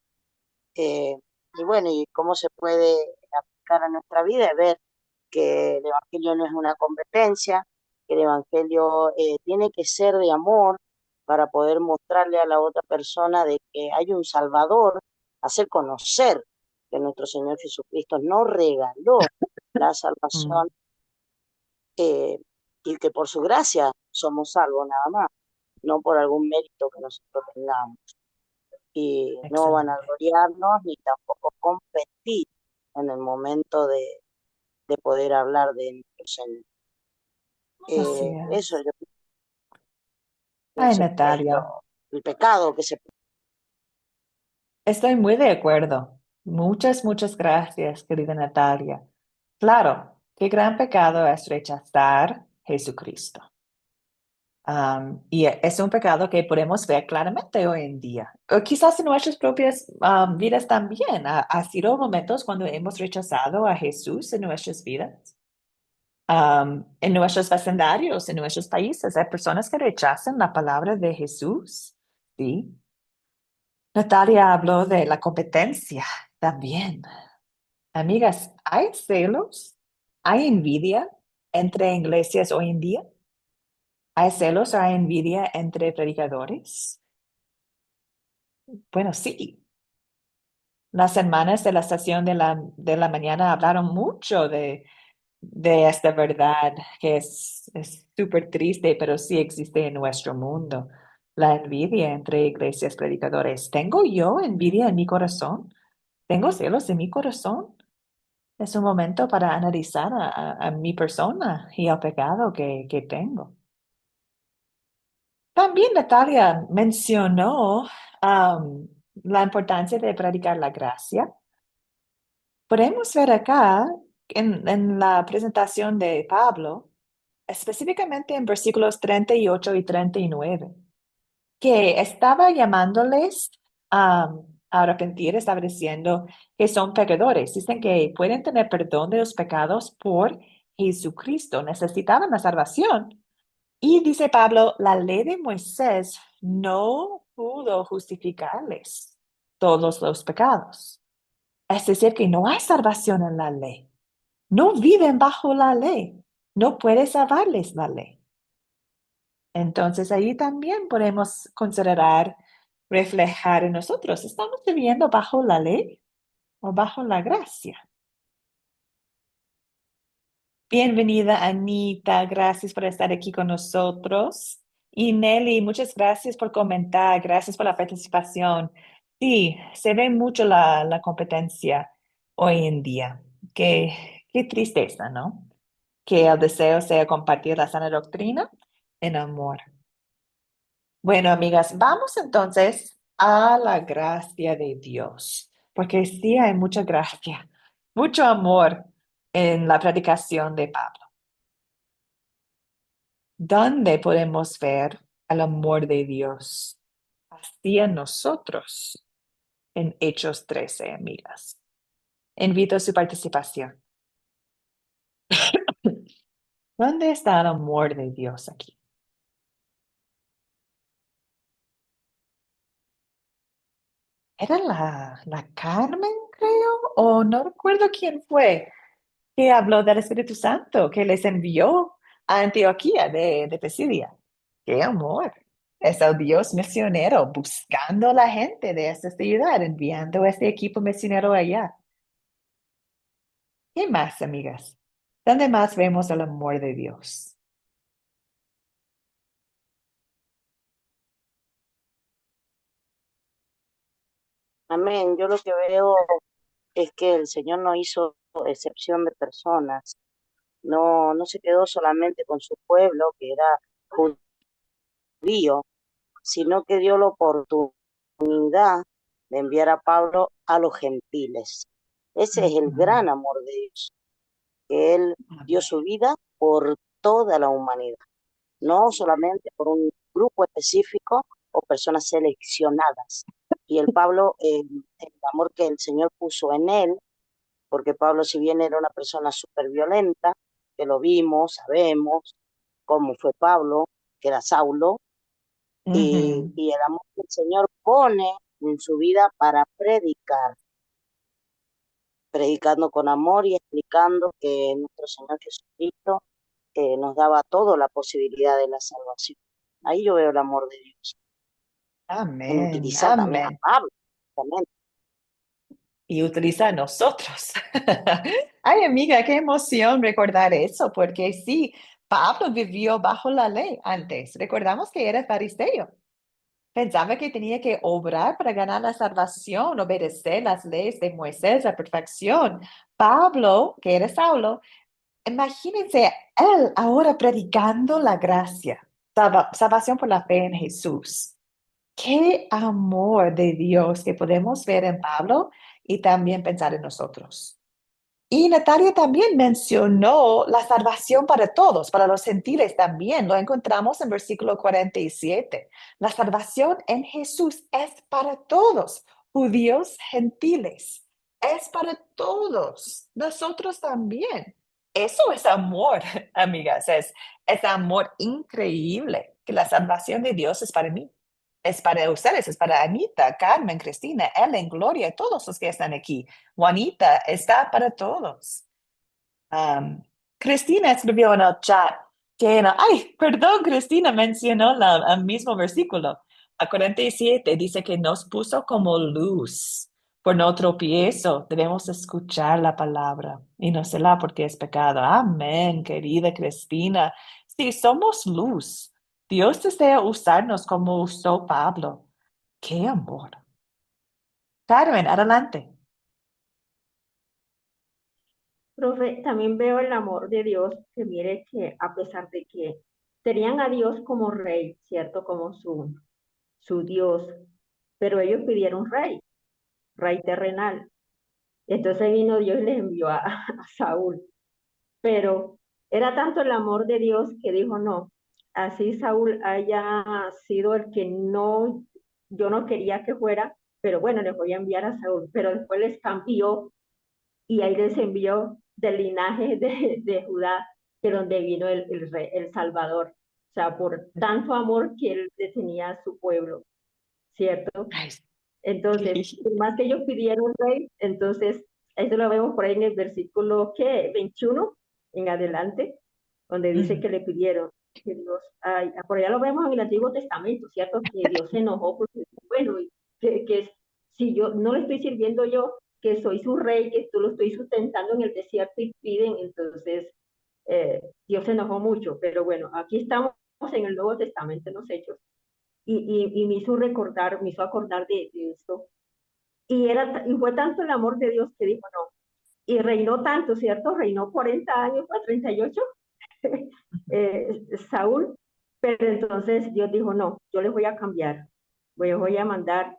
Eh, y bueno, y cómo se puede aplicar a nuestra vida es ver que el Evangelio no es una competencia, que el Evangelio tiene que ser de amor para poder mostrarle a la otra persona de que hay un Salvador, hacer conocer que nuestro Señor Jesucristo nos regaló la Mm, salvación eh, y que por su gracia somos salvos nada más, no por algún mérito que nosotros tengamos. Y no van a excelente. gloriarnos ni tampoco competir en el momento de poder hablar de nuestro Señor. Así Eso es. yo Ay, pienso que es Natalia, el pecado que se... estoy muy de acuerdo. Muchas gracias, querida Natalia. Claro, qué gran pecado es rechazar Jesucristo. Y es un pecado que podemos ver claramente hoy en día. O quizás en nuestras propias vidas también. Ha sido momentos cuando hemos rechazado a Jesús en nuestras vidas. En nuestros vecindarios, en nuestros países, hay personas que rechazan la palabra de Jesús. Sí. Natalia habló de la competencia también. Amigas, ¿hay celos? ¿Hay envidia entre iglesias hoy en día? ¿Hay celos, hay envidia entre predicadores? Bueno, sí. Las hermanas de la estación de la mañana hablaron mucho de esta verdad que es súper triste, pero sí existe en nuestro mundo. La envidia entre iglesias predicadores. ¿Tengo yo envidia en mi corazón? ¿Tengo celos en mi corazón? Es un momento para analizar a mi persona y el pecado que tengo. También Natalia mencionó la importancia de predicar la gracia. Podemos ver acá en la presentación de Pablo, específicamente en versículos 38 y 39, que estaba llamándoles a arrepentir, estaba diciendo que son pecadores. Dicen que pueden tener perdón de los pecados por Jesucristo, necesitaban la salvación. Y dice Pablo, la ley de Moisés no pudo justificarles todos los pecados. Es decir, que no hay salvación en la ley. No viven bajo la ley. No puede salvarles la ley. Entonces ahí también podemos considerar, reflejar en nosotros, ¿estamos viviendo bajo la ley o bajo la gracia? Bienvenida, Anita. Gracias por estar aquí con nosotros. Y Nelly, muchas gracias por comentar. Gracias por la participación. Sí, se ve mucho la competencia hoy en día. Qué tristeza, ¿no? Que el deseo sea compartir la sana doctrina en amor. Bueno, amigas, vamos entonces a la gracia de Dios, porque sí hay mucha gracia, mucho amor en la predicación de Pablo. ¿Dónde podemos ver el amor de Dios hacia nosotros? En Hechos 13, amigas. Invito a su participación. ¿Dónde está el amor de Dios aquí? ¿Era la Carmen, creo? O no recuerdo quién fue que habló del Espíritu Santo, que les envió a Antioquía de Pisidia. ¡Qué amor! Es el Dios misionero buscando a la gente de esta ciudad, enviando este equipo misionero allá. ¿Qué más, amigas? ¿Dónde más vemos el amor de Dios? Amén. Yo lo que veo es que el Señor no hizo excepción de personas. No, no se quedó solamente con su pueblo, que era judío, sino que dio la oportunidad de enviar a Pablo a los gentiles. Ese es el gran amor de Dios, que Él dio su vida por toda la humanidad, no solamente por un grupo específico o personas seleccionadas. Y el Pablo, el amor que el Señor puso en él, porque Pablo, si bien era una persona súper violenta, que lo vimos, sabemos cómo fue Pablo, que era Saulo, Ujú. y el amor que el Señor pone en su vida para predicar, predicando con amor y explicando que nuestro Señor Jesucristo nos daba toda la posibilidad de la salvación. Ahí yo veo el amor de Dios, en Amén, utilizar también a amén. Pablo, también. Y utiliza a nosotros. Ay, amiga, qué emoción recordar eso, porque sí, Pablo vivió bajo la ley antes. Recordamos que era fariseo. Pensaba que tenía que obrar para ganar la salvación, obedecer las leyes de Moisés a perfección. Pablo, que era Saulo, imagínense él ahora predicando la gracia, salvación por la fe en Jesús. Qué amor de Dios que podemos ver en Pablo y también pensar en nosotros. Y Natalia también mencionó la salvación para todos, para los gentiles también. Lo encontramos en versículo 47. La salvación en Jesús es para todos, judíos, gentiles. Es para todos, nosotros también. Eso es amor, amigas. Es amor increíble, que la salvación de Dios es para mí. Es para ustedes, es para Anita, Carmen, Cristina, Ellen, Gloria, todos los que están aquí. Juanita, está para todos. Cristina escribió en el chat ay, perdón, Cristina mencionó el mismo versículo. A 47 dice que nos puso como luz por no tropiezo. Debemos escuchar la palabra y no será porque es pecado. Amén, querida Cristina. Sí, somos luz. Dios desea usarnos como usó Pablo. ¡Qué amor! Carmen, adelante. Profe, también veo el amor de Dios, que mire que a pesar de que tenían a Dios como rey, ¿cierto? Como su Dios, pero ellos pidieron rey terrenal. Entonces vino Dios y les envió a Saúl. Pero era tanto el amor de Dios que dijo, no, así Saúl haya sido el que no, yo no quería que fuera, pero bueno, les voy a enviar a Saúl. Pero después les cambió y ahí les envió del linaje de Judá, de donde vino el Salvador. O sea, por tanto amor que él le tenía a su pueblo, ¿cierto? Ay, Entonces, sí. por más que ellos pidieron rey, entonces, eso lo vemos por ahí en el versículo, ¿qué? 21 en adelante, donde dice Ujú. que le pidieron que Dios, ay, por allá lo vemos en el Antiguo Testamento, ¿cierto? Que Dios se enojó porque, bueno, si yo no le estoy sirviendo yo, que soy su rey, que tú lo estoy sustentando en el desierto y piden, entonces Dios se enojó mucho, pero bueno, aquí estamos en el Nuevo Testamento, en los Hechos, y me hizo recordar, me hizo acordar de esto, y fue tanto el amor de Dios que dijo no, y reinó tanto, ¿cierto? Reinó 40 años, a 38, Saúl, pero entonces Dios dijo, no, yo les voy a cambiar, voy a mandar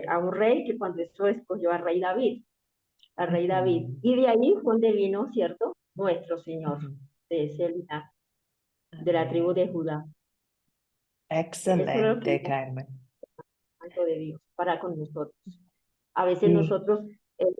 a un rey que cuando eso escogió al rey David, Ujú. y de ahí fue donde vino, ¿cierto? Nuestro Señor, Ujú. de ese linaje, de la tribu Amén. de Judá. Eso es lo que Excelente, Carmen. tanto de Dios para con nosotros. A veces Sí. nosotros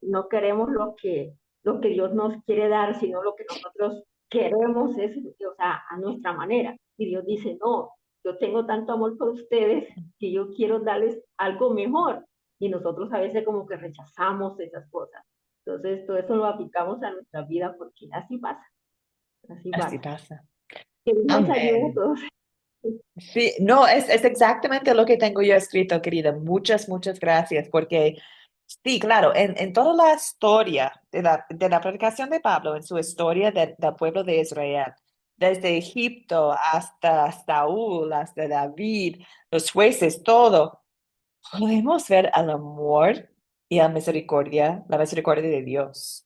no queremos lo que Dios nos quiere dar, sino lo que nosotros queremos es, o sea, a nuestra manera. Y Dios dice, no, yo tengo tanto amor por ustedes que yo quiero darles algo mejor. Y nosotros a veces como que rechazamos esas cosas. Entonces, todo eso lo aplicamos a nuestra vida porque así pasa, así Así pasa. pasa. Que Dios nos ayude a Amén. todos. Sí, no, es exactamente lo que tengo yo escrito, querida. Muchas, muchas gracias, porque sí, claro, en toda la historia de la predicación de Pablo, en su historia del pueblo de Israel, desde Egipto hasta Saúl, hasta David, los jueces, todo, podemos ver el amor y la misericordia de Dios.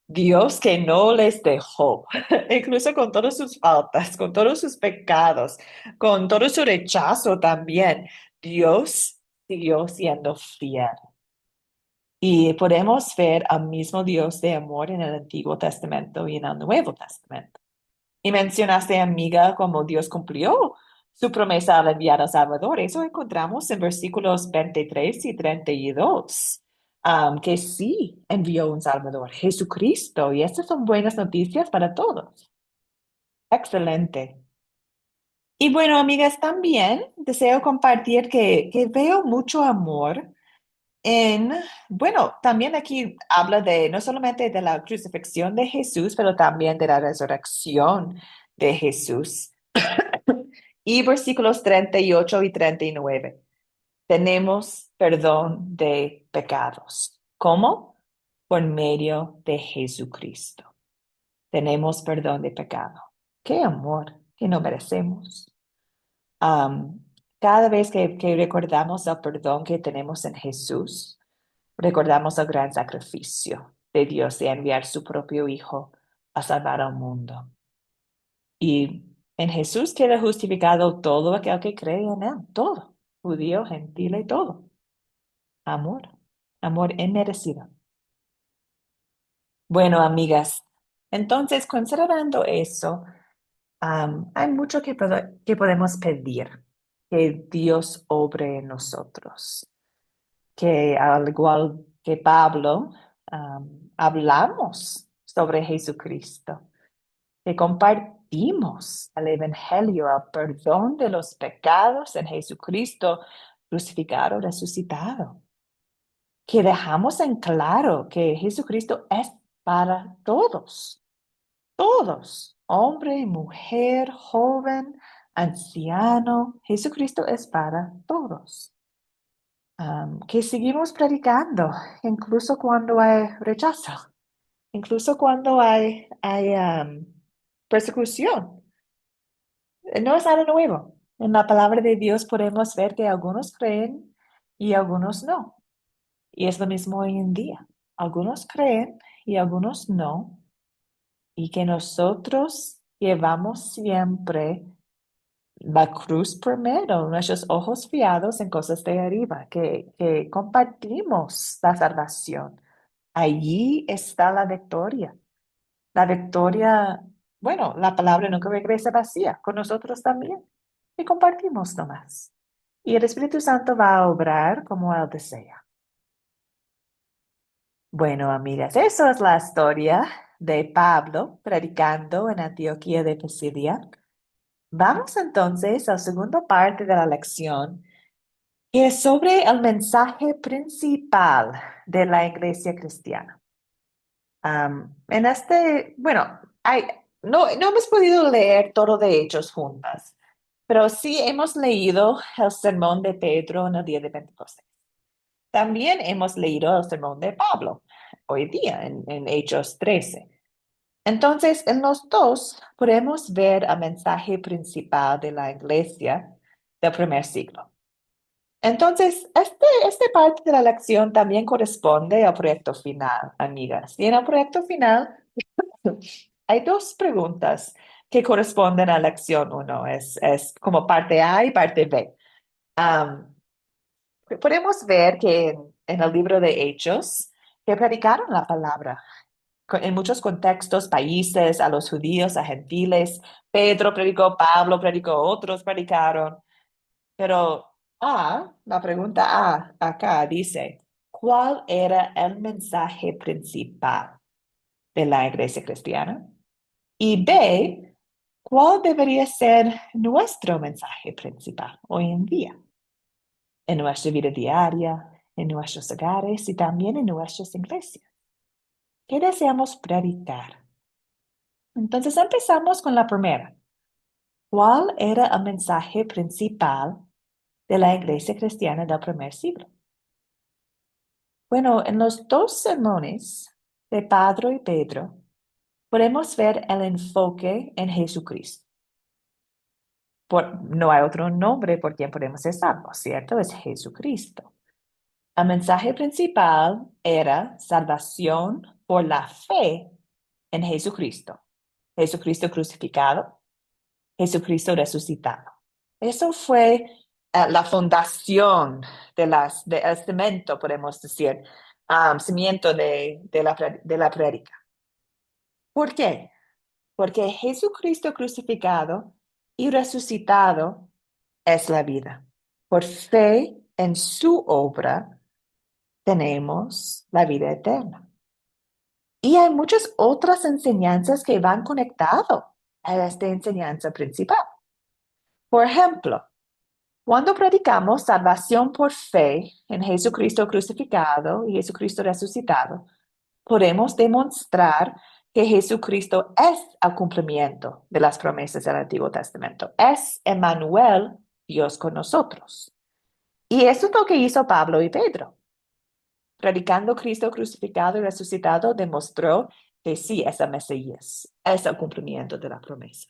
Dios que no les dejó, incluso con todas sus faltas, con todos sus pecados, con todo su rechazo también, Dios siguió siendo fiel. Y podemos ver al mismo Dios de amor en el Antiguo Testamento y en el Nuevo Testamento. Y mencionaste, amiga, cómo Dios cumplió su promesa al enviar al Salvador. Eso encontramos en versículos 23 y 32, que sí envió un Salvador, Jesucristo. Y estas son buenas noticias para todos. Excelente. Y bueno, amigas, también deseo compartir que veo mucho amor en, bueno, también aquí habla de no solamente de la crucifixión de Jesús, pero también de la resurrección de Jesús. Y versículos 38 y 39. Tenemos perdón de pecados. ¿Cómo? Por medio de Jesucristo. Tenemos perdón de pecado. Qué amor que no merecemos. Am, Cada vez que recordamos el perdón que tenemos en Jesús, recordamos el gran sacrificio de Dios de enviar su propio Hijo a salvar al mundo. Y en Jesús queda justificado todo aquel que cree en Él, todo, judío, gentil y todo. Amor, amor inmerecido. Bueno, amigas, entonces considerando eso, hay mucho que podemos pedir que Dios obre en nosotros, que al igual que Pablo, hablamos sobre Jesucristo, que compartimos el Evangelio, el perdón de los pecados en Jesucristo crucificado, resucitado, que dejamos en claro que Jesucristo es para todos, todos, hombre, mujer, joven, anciano, Jesucristo es para todos. Que seguimos predicando, incluso cuando hay rechazo, incluso cuando hay persecución. No es nada nuevo. En la palabra de Dios podemos ver que algunos creen y algunos no. Y es lo mismo hoy en día. Algunos creen y algunos no. Y que nosotros llevamos siempre la cruz primero, nuestros ojos fiados en cosas de arriba, que compartimos la salvación. Allí está la victoria. La victoria, bueno, la palabra nunca regresa vacía, con nosotros también. Y compartimos nomás. Y el Espíritu Santo va a obrar como Él desea. Bueno, amigas, eso es la historia de Pablo predicando en Antioquía de Pisidia, vamos entonces a la segunda parte de la lección, que es sobre el mensaje principal de la iglesia cristiana. Bueno, no hemos podido leer todo de Hechos juntas, pero sí hemos leído el sermón de Pedro en el día de Pentecostés. También hemos leído el sermón de Pablo hoy día en Hechos 13. Entonces, en los dos podemos ver el mensaje principal de la iglesia del primer siglo. Entonces, esta parte de la lección también corresponde al proyecto final, amigas. Y en el proyecto final hay dos preguntas que corresponden a la lección 1. Es como parte A y parte B. Podemos ver que en el libro de Hechos, que predicaron la palabra en muchos contextos, países, a los judíos, a gentiles. Pedro predicó, Pablo predicó, otros predicaron. Pero la pregunta A acá dice, ¿cuál era el mensaje principal de la iglesia cristiana? Y B, ¿cuál debería ser nuestro mensaje principal hoy en día? En nuestra vida diaria, en nuestros hogares y también en nuestras iglesias. ¿Qué deseamos predicar? Entonces empezamos con la primera. ¿Cuál era el mensaje principal de la iglesia cristiana del primer siglo? Bueno, en los dos sermones de Pablo y Pedro podemos ver el enfoque en Jesucristo. No hay otro nombre por quien podemos ser salvos, ¿cierto? Es Jesucristo. El mensaje principal era salvación por la fe en Jesucristo. Jesucristo crucificado, Jesucristo resucitado. Eso fue la fundación del cemento, podemos decir, cimiento de la prédica. ¿Por qué? Porque Jesucristo crucificado y resucitado es la vida. Por fe en su obra tenemos la vida eterna. Y hay muchas otras enseñanzas que van conectadas a esta enseñanza principal. Por ejemplo, cuando predicamos salvación por fe en Jesucristo crucificado y Jesucristo resucitado, podemos demostrar que Jesucristo es el cumplimiento de las promesas del Antiguo Testamento. Es Emmanuel, Dios con nosotros. Y eso es lo que hizo Pablo y Pedro. Predicando Cristo crucificado y resucitado, demostró que sí es el Mesías, es el cumplimiento de la promesa.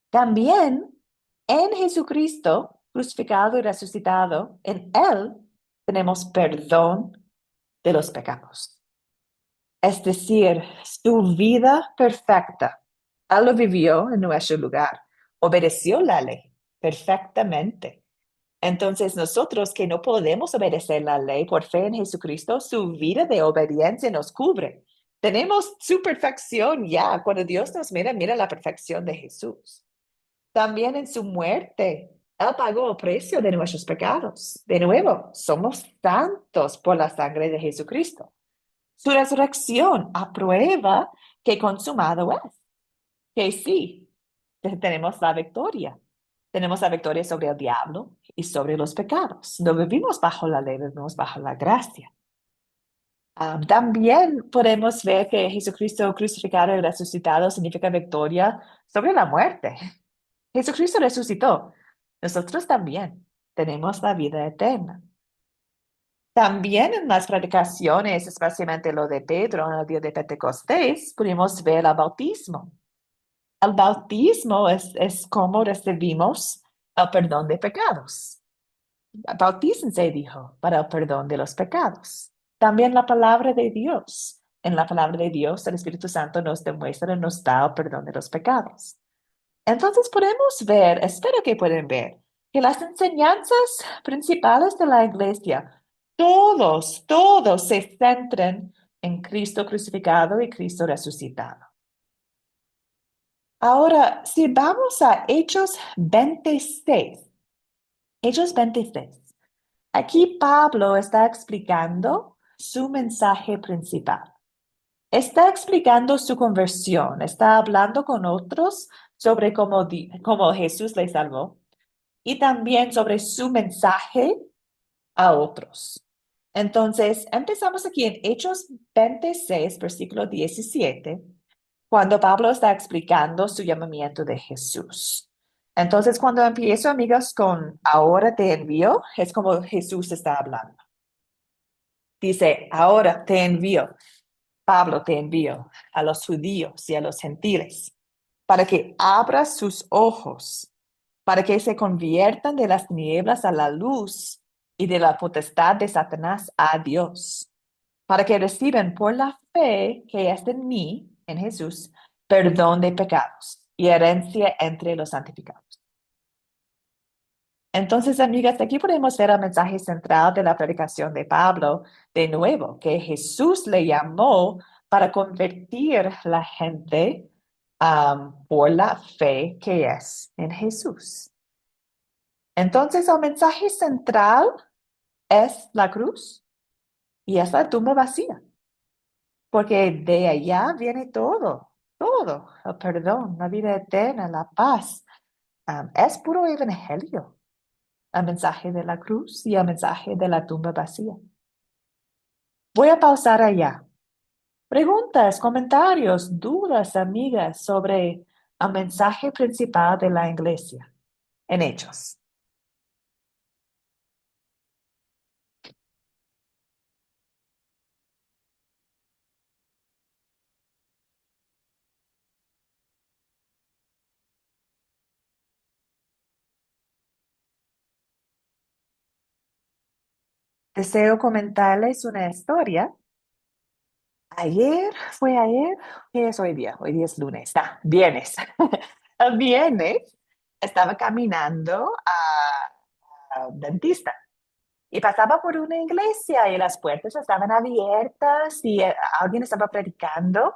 También en Jesucristo crucificado y resucitado, en Él tenemos perdón de los pecados. Es decir, su vida perfecta. Él lo vivió en nuestro lugar, obedeció la ley perfectamente. Entonces nosotros que no podemos obedecer la ley por fe en Jesucristo, su vida de obediencia nos cubre. Tenemos su perfección ya. Cuando Dios nos mira la perfección de Jesús. También en su muerte, Él pagó el precio de nuestros pecados. De nuevo, somos santos por la sangre de Jesucristo. Su resurrección aprueba que consumado es. Que sí, tenemos la victoria. Tenemos la victoria sobre el diablo y sobre los pecados. No vivimos bajo la ley, vivimos bajo la gracia. También podemos ver que Jesucristo crucificado y resucitado significa victoria sobre la muerte. Jesucristo resucitó. Nosotros también tenemos la vida eterna. También en las predicaciones, especialmente lo de Pedro en el día de Pentecostés, pudimos ver el bautismo. El bautismo es como recibimos el perdón de pecados. Bautícense, dijo, para el perdón de los pecados. También la palabra de Dios. En la palabra de Dios, el Espíritu Santo nos demuestra y nos da el perdón de los pecados. Entonces podemos ver, espero que puedan ver, que las enseñanzas principales de la iglesia, todos se centran en Cristo crucificado y Cristo resucitado. Ahora, si vamos a Hechos 26, aquí Pablo está explicando su mensaje principal. Está explicando su conversión, está hablando con otros sobre cómo Jesús le salvó y también sobre su mensaje a otros. Entonces, empezamos aquí en Hechos 26, versículo 17, cuando Pablo está explicando su llamamiento de Jesús. Entonces, cuando empiezo, amigas, con ahora te envío, es como Jesús está hablando. Dice, ahora te envío, Pablo te envío a los judíos y a los gentiles, para que abras sus ojos, para que se conviertan de las tinieblas a la luz y de la potestad de Satanás a Dios, para que reciban por la fe que es en mí, en Jesús, perdón de pecados y herencia entre los santificados. Entonces, amigas, aquí podemos ver el mensaje central de la predicación de Pablo, de nuevo, que Jesús le llamó para convertir la gente por la fe que es en Jesús. Entonces, el mensaje central es la cruz y es la tumba vacía, porque de allá viene todo, el perdón, la vida eterna, la paz. Es puro evangelio, el mensaje de la cruz y el mensaje de la tumba vacía. Voy a pausar allá. Preguntas, comentarios, dudas, amigas, sobre el mensaje principal de la iglesia en Hechos. Deseo comentarles una historia. Fue ayer, ¿qué es hoy día? Hoy día es lunes, viernes. El viernes estaba caminando a dentista y pasaba por una iglesia y las puertas estaban abiertas y alguien estaba predicando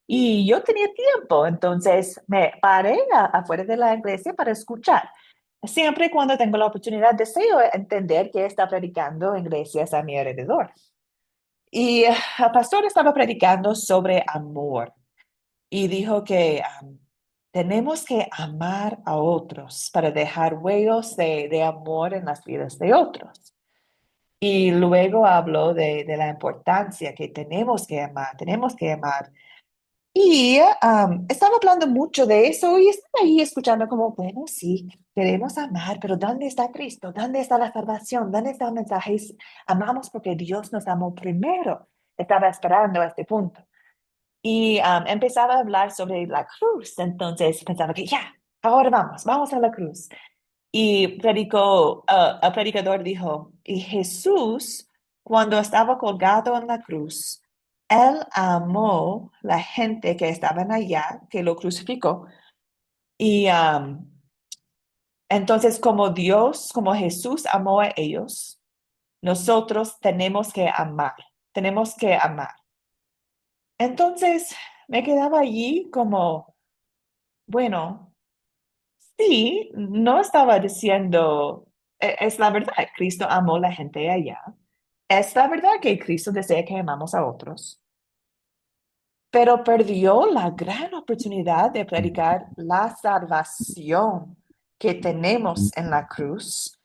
y yo tenía tiempo, entonces me paré afuera de la iglesia para escuchar. Siempre cuando tengo la oportunidad deseo entender qué está predicando iglesias a mi alrededor. Y el pastor estaba predicando sobre amor y dijo que tenemos que amar a otros para dejar huellas de amor en las vidas de otros. Y luego habló de la importancia que tenemos que amar, tenemos que amar. Y estaba hablando mucho de eso y estaba ahí escuchando como, bueno, sí, queremos amar, pero ¿dónde está Cristo? ¿Dónde está la salvación? ¿Dónde está el mensaje? Amamos porque Dios nos amó primero. Estaba esperando a este punto. Y empezaba a hablar sobre la cruz. Entonces pensaba que ya, ahora vamos a la cruz. Y el predicador dijo, y Jesús, cuando estaba colgado en la cruz, él amó la gente que estaban allá, que lo crucificó. Y entonces, como Dios, como Jesús amó a ellos, nosotros tenemos que amar. Entonces, me quedaba allí como, bueno, sí, no estaba diciendo, es la verdad, Cristo amó a la gente allá. Es la verdad que Cristo desea que amamos a otros, pero perdió la gran oportunidad de predicar la salvación que tenemos en la cruz,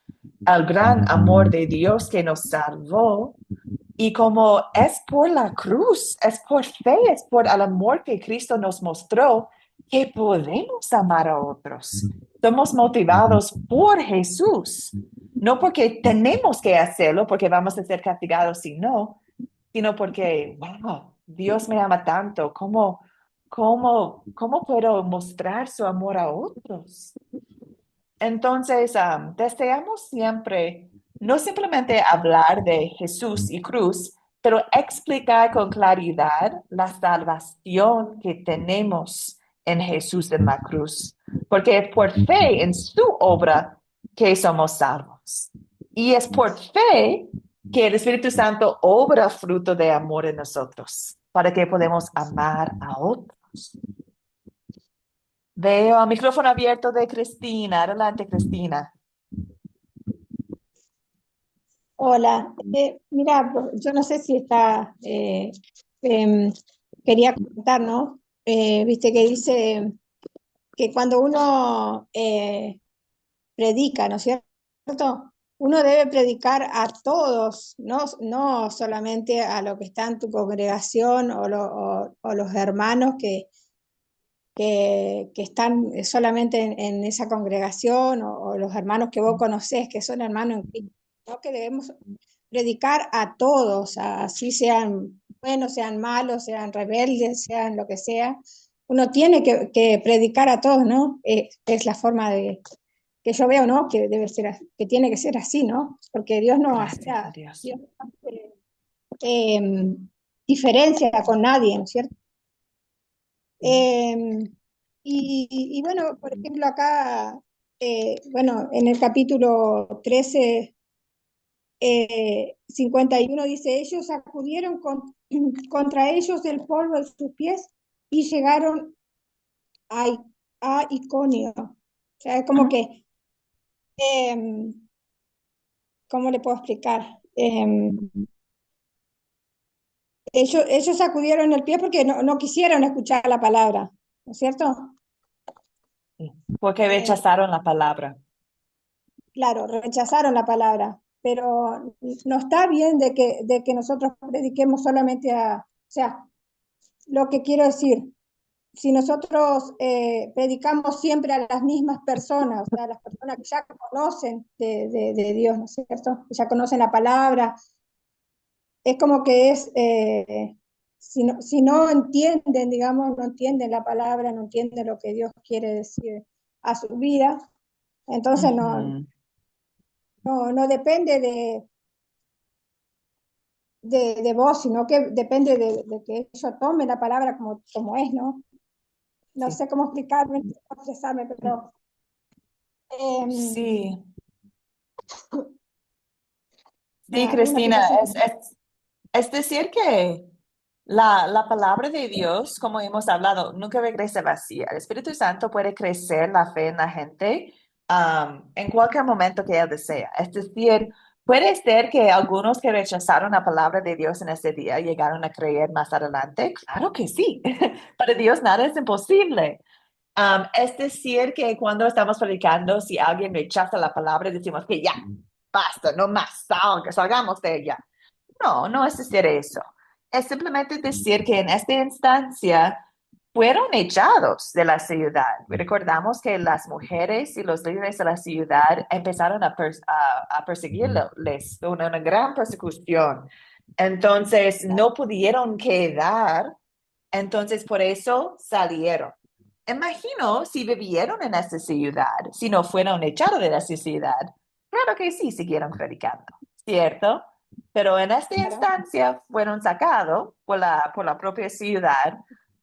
el gran amor de Dios que nos salvó. Y como es por la cruz, es por fe, es por el amor que Cristo nos mostró que podemos amar a otros. Somos motivados por Jesús, no porque tenemos que hacerlo, porque vamos a ser castigados si no, sino porque, wow, Dios me ama tanto. ¿Cómo puedo mostrar su amor a otros? Entonces, deseamos siempre no simplemente hablar de Jesús y cruz, pero explicar con claridad la salvación que tenemos en Jesús en la cruz, porque es por fe en su obra que somos salvos. Y es por fe que el Espíritu Santo obra fruto de amor en nosotros, para que podamos amar a otros. Veo el micrófono abierto de Cristina. Adelante, Cristina. Hola, mira, yo no sé si está, quería comentar, ¿no? Viste que dice que cuando uno predica, ¿no es cierto? Uno debe predicar a todos, no solamente a lo que está en tu congregación o los hermanos que están solamente en esa congregación o los hermanos que vos conocés, que son hermanos en Cristo, ¿no? Que debemos predicar a todos, así sean buenos, sean malos, sean rebeldes, sean lo que sea. Uno tiene que predicar a todos, ¿no? Es la forma que yo veo, ¿no? Que debe ser, que tiene que ser así, ¿no? Porque Dios no hace, Gracias a Dios. Dios no hace diferencia con nadie, ¿no es cierto? Y bueno, por ejemplo, acá, bueno, en el capítulo 13, 51 dice, ellos sacudieron contra ellos el polvo de sus pies y llegaron a, a Iconio. O sea, es como que, ¿cómo le puedo explicar? Ellos sacudieron el pie porque no quisieron escuchar la palabra, ¿no es cierto? Sí, porque rechazaron la palabra. Claro, rechazaron la palabra, pero no está bien de que nosotros prediquemos solamente o sea, lo que quiero decir, si nosotros predicamos siempre a las mismas personas, o sea, a las personas que ya conocen de Dios, ¿no es cierto? Que ya conocen la palabra, es como que es, si no entienden, digamos, no entienden la palabra, no entienden lo que Dios quiere decir a su vida, entonces Ujú. no depende de vos, sino que depende de que ellos tomen la palabra como es, ¿no? No Sí. sé cómo explicarme, cómo expresarme, pero Sí, sí, alguna Cristina, situación. es decir que la palabra de Dios, como hemos hablado, nunca regresa vacía. El Espíritu Santo puede crecer la fe en la gente en cualquier momento que Él desea. Es decir, puede ser que algunos que rechazaron la palabra de Dios en ese día llegaron a creer más adelante. Claro que sí. Para Dios nada es imposible. Es decir, que cuando estamos predicando, si alguien rechaza la palabra, decimos que ya, basta, no más, salgamos de ella. No, no es decir eso. Es simplemente decir que en esta instancia fueron echados de la ciudad. Recordamos que las mujeres y los líderes de la ciudad empezaron a perseguirles, una gran persecución. Entonces, no pudieron quedar, entonces por eso salieron. Imagino si vivieron en esta ciudad, si no fueron echados de la ciudad, claro que sí siguieron predicando, ¿cierto? Pero en esta instancia fueron sacados por la propia ciudad,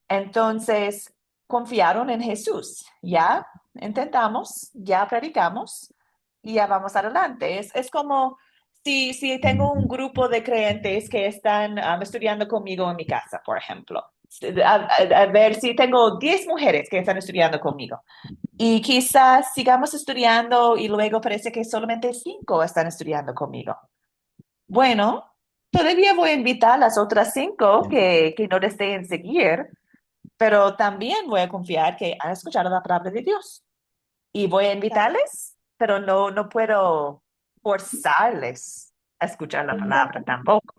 entonces confiaron en Jesús. Ya intentamos, ya predicamos y ya vamos adelante. Es como si tengo un grupo de creyentes que están estudiando conmigo en mi casa, por ejemplo. A ver si tengo 10 mujeres que están estudiando conmigo. Y quizás sigamos estudiando y luego parece que solamente 5 están estudiando conmigo. Bueno, todavía voy a invitar a las otras 5 que no deseen seguir, pero también voy a confiar que han escuchado la palabra de Dios. Y voy a invitarles, pero no puedo forzarles a escuchar la palabra tampoco.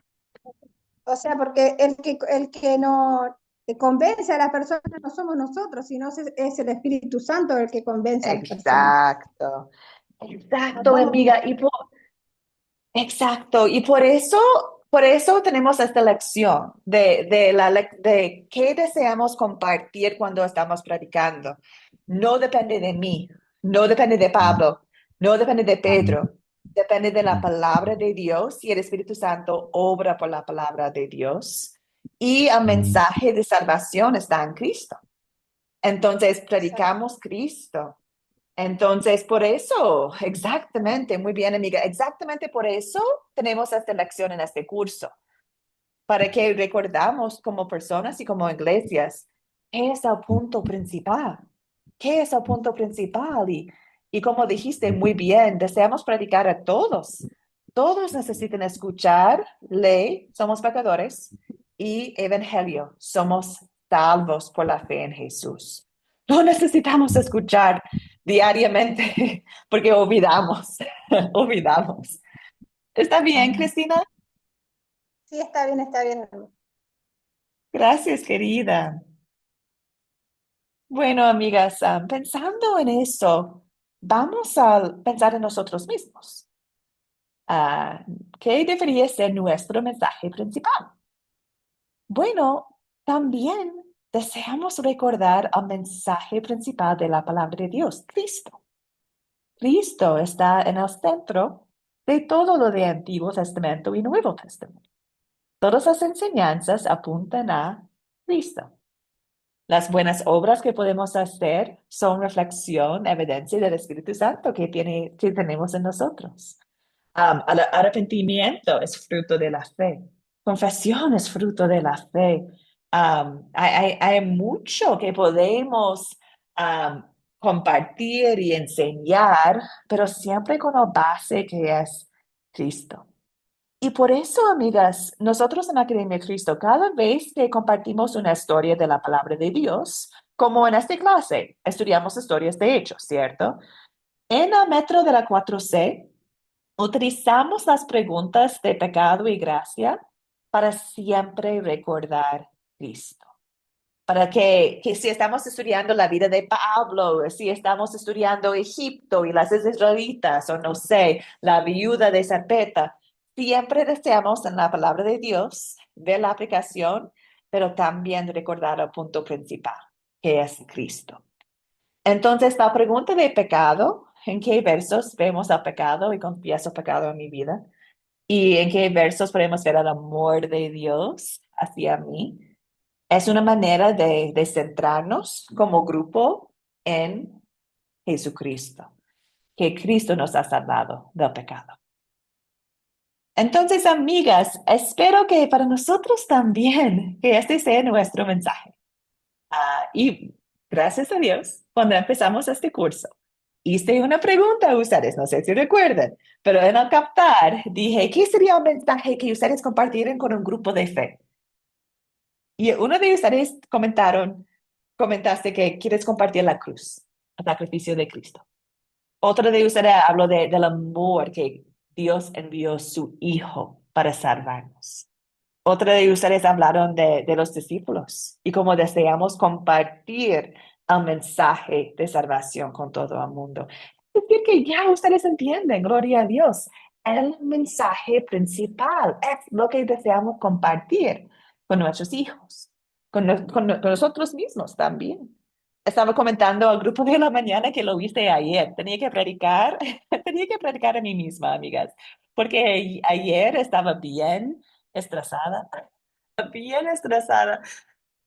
O sea, porque el que no convence a las personas no somos nosotros, sino es el Espíritu Santo el que convence a las personas. Exacto, No exacto, somos amiga. nosotros. Exacto, y por eso tenemos esta lección de qué deseamos compartir cuando estamos predicando. No depende de mí, no depende de Pablo, no depende de Pedro, depende de la palabra de Dios y el Espíritu Santo obra por la palabra de Dios. Y el mensaje de salvación está en Cristo. Entonces, predicamos Cristo. Entonces, por eso, exactamente, muy bien, amiga, exactamente por eso tenemos esta lección en este curso, para que recordamos como personas y como iglesias, ¿qué es el punto principal? ¿Qué es el punto principal? Y como dijiste muy bien, deseamos predicar a todos. Todos necesitan escuchar ley, somos pecadores, y Evangelio. Somos salvos por la fe en Jesús. No necesitamos escuchar diariamente porque olvidamos, olvidamos. ¿Está bien, Cristina? Sí, está bien, está bien. Gracias, querida. Bueno, amigas, pensando en eso, vamos a pensar en nosotros mismos. Ah, ¿Qué debería ser nuestro mensaje principal? Bueno, también deseamos recordar el mensaje principal de la palabra de Dios, Cristo. Cristo está en el centro de todo lo de Antiguo Testamento y Nuevo Testamento. Todas las enseñanzas apuntan a Cristo. Las buenas obras que podemos hacer son reflexión, evidencia del Espíritu Santo que tenemos en nosotros. Arrepentimiento es fruto de la fe. Confesión es fruto de la fe. Hay mucho que podemos um, compartir y enseñar, pero siempre con la base que es Cristo. Y por eso, amigas, nosotros en Academia Cristo, cada vez que compartimos una historia de la palabra de Dios, como en esta clase, estudiamos historias de hechos, ¿cierto? En el metro de la 4C, utilizamos las preguntas de pecado y gracia para siempre recordar Cristo. Para que si estamos estudiando la vida de Pablo, si estamos estudiando Egipto y las israelitas, o no sé, la viuda de Zarpeta, siempre deseamos en la palabra de Dios ver la aplicación, pero también recordar el punto principal, que es Cristo. Entonces, la pregunta de pecado, ¿en qué versos vemos el pecado y confieso pecado en mi vida? ¿Y en qué versos podemos ver el amor de Dios hacia mí? Es una manera de centrarnos como grupo en Jesucristo, que Cristo nos ha salvado del pecado. Entonces, amigas, espero que para nosotros también, que este sea nuestro mensaje. Y gracias a Dios, cuando empezamos este curso, hice una pregunta a ustedes, no sé si recuerdan, pero en el captar dije, ¿qué sería un mensaje que ustedes compartieran con un grupo de fe? Y uno de ustedes comentaste que quieres compartir la cruz, el sacrificio de Cristo. Otro de ustedes habló del amor que Dios envió su Hijo para salvarnos. Otra de ustedes hablaron de los discípulos y cómo deseamos compartir el mensaje de salvación con todo el mundo. Es decir, que ya ustedes entienden, gloria a Dios, el mensaje principal es lo que deseamos compartir con nuestros hijos, con nosotros mismos también. Estaba comentando al grupo de la mañana que lo hice ayer. Tenía que predicar, tenía que predicar a mí misma, amigas, porque ayer estaba bien estresada.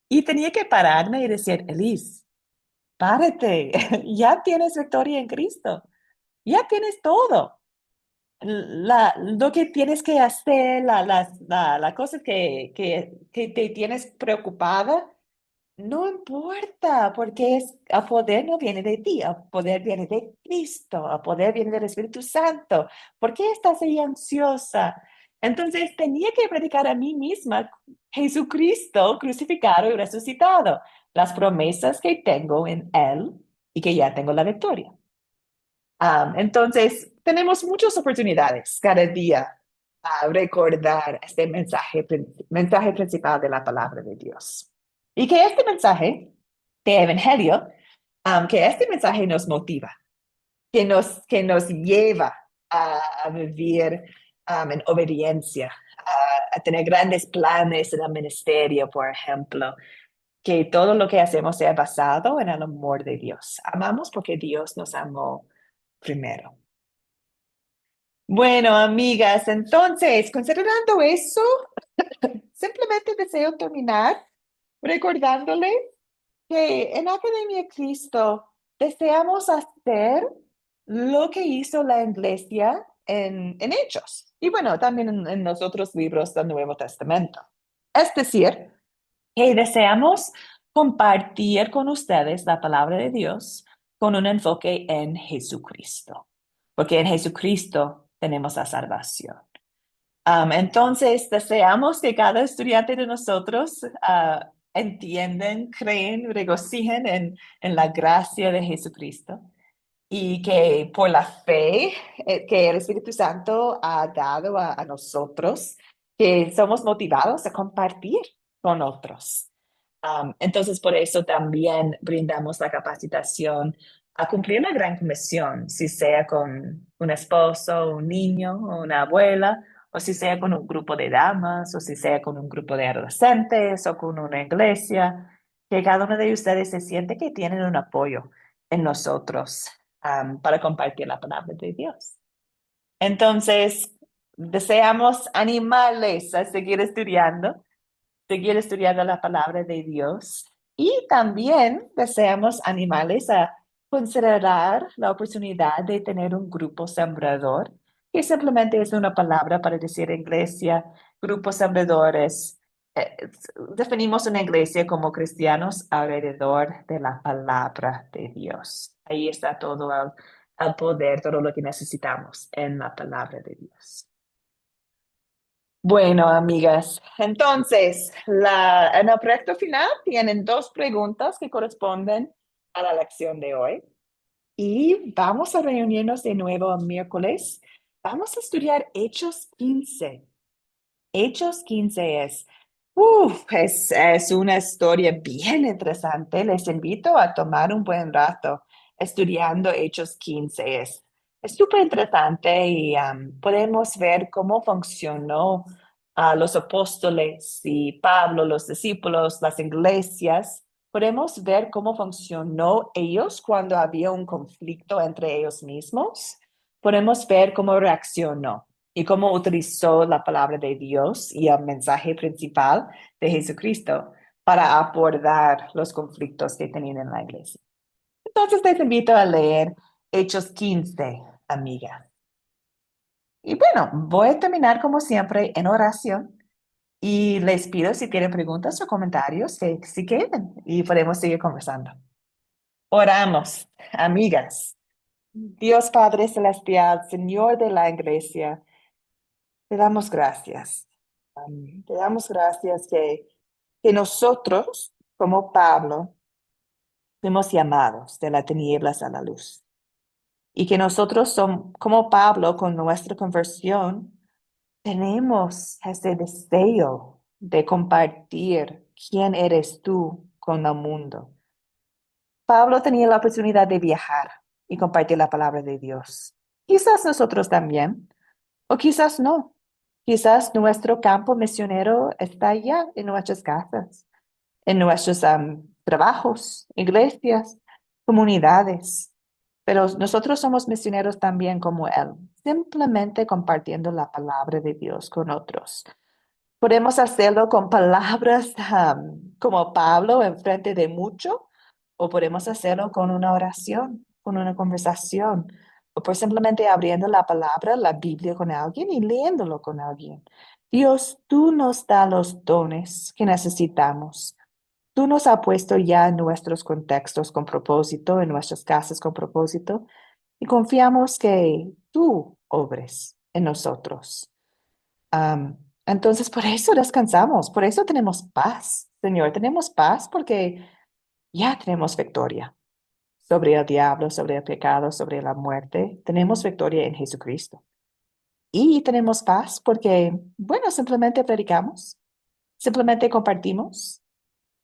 Y tenía que pararme y decir, Elise, párate, ya tienes victoria en Cristo, ya tienes todo. Lo que tienes que hacer, la cosa que te tienes preocupada, no importa, porque el poder no viene de ti, el poder viene de Cristo, el poder viene del Espíritu Santo. ¿Por qué estás ahí ansiosa? Entonces tenía que predicar a mí misma Jesucristo crucificado y resucitado, las promesas que tengo en Él y que ya tengo la victoria. Entonces, tenemos muchas oportunidades cada día a recordar este mensaje principal de la palabra de Dios. Y que este mensaje de Evangelio, que este mensaje nos motiva, que nos lleva a vivir en obediencia, a tener grandes planes en el ministerio, por ejemplo, que todo lo que hacemos sea basado en el amor de Dios. Amamos porque Dios nos amó primero. Bueno, amigas, entonces, considerando eso, simplemente deseo terminar recordándole que en Academia Cristo deseamos hacer lo que hizo la iglesia en Hechos y bueno, también en los otros libros del Nuevo Testamento. Es decir, que deseamos compartir con ustedes la palabra de Dios con un enfoque en Jesucristo, porque en Jesucristo tenemos la salvación. Entonces, deseamos que cada estudiante de nosotros entiendan, creen, regocijen en la gracia de Jesucristo y que por la fe que el Espíritu Santo ha dado a nosotros, que somos motivados a compartir con otros. Entonces, por eso también brindamos la capacitación a cumplir la gran comisión, si sea con un esposo, un niño o una abuela, o si sea con un grupo de damas, o si sea con un grupo de adolescentes o con una iglesia, que cada uno de ustedes se siente que tienen un apoyo en nosotros para compartir la palabra de Dios. Entonces, deseamos animarles a seguir estudiando la palabra de Dios y también deseamos animarles a considerar la oportunidad de tener un grupo sembrador, que simplemente es una palabra para decir iglesia, grupos sembradores. Definimos una iglesia como cristianos alrededor de la palabra de Dios. Ahí está todo al poder, todo lo que necesitamos en la palabra de Dios. Bueno, amigas, entonces, en el proyecto final tienen 2 preguntas que corresponden a la lección de hoy y vamos a reunirnos de nuevo el miércoles. Vamos a estudiar Hechos 15. Hechos 15 es una historia bien interesante. Les invito a tomar un buen rato estudiando Hechos 15. Es súper interesante y podemos ver cómo funcionó los apóstoles y Pablo, los discípulos, las iglesias. Podemos ver cómo funcionó ellos cuando había un conflicto entre ellos mismos. Podemos ver cómo reaccionó y cómo utilizó la palabra de Dios y el mensaje principal de Jesucristo para abordar los conflictos que tenían en la iglesia. Entonces les invito a leer Hechos 15, amiga. Y bueno, voy a terminar como siempre en oración y les pido si tienen preguntas o comentarios que si queden y podemos seguir conversando. Oramos, amigas. Dios Padre Celestial, Señor de la iglesia, te damos gracias. Te damos gracias que nosotros, como Pablo, fuimos llamados de las tinieblas a la luz. Y que nosotros, como Pablo, con nuestra conversión, tenemos ese deseo de compartir quién eres tú con el mundo. Pablo tenía la oportunidad de viajar y compartir la palabra de Dios. Quizás nosotros también, o quizás no. Quizás nuestro campo misionero está allá en nuestras casas, en nuestros trabajos, iglesias, comunidades. Pero nosotros somos misioneros también como Él, simplemente compartiendo la palabra de Dios con otros. Podemos hacerlo con palabras como Pablo enfrente de mucho, o podemos hacerlo con una oración, con una conversación, o por simplemente abriendo la palabra, la Biblia con alguien y leyéndolo con alguien. Dios, tú nos das los dones que necesitamos. Tú nos has puesto ya en nuestros contextos con propósito, en nuestras casas con propósito, y confiamos que tú obres en nosotros. Entonces, por eso descansamos, por eso tenemos paz, Señor. Tenemos paz porque ya tenemos victoria sobre el diablo, sobre el pecado, sobre la muerte. Tenemos victoria en Jesucristo. Y tenemos paz porque, bueno, simplemente predicamos, simplemente compartimos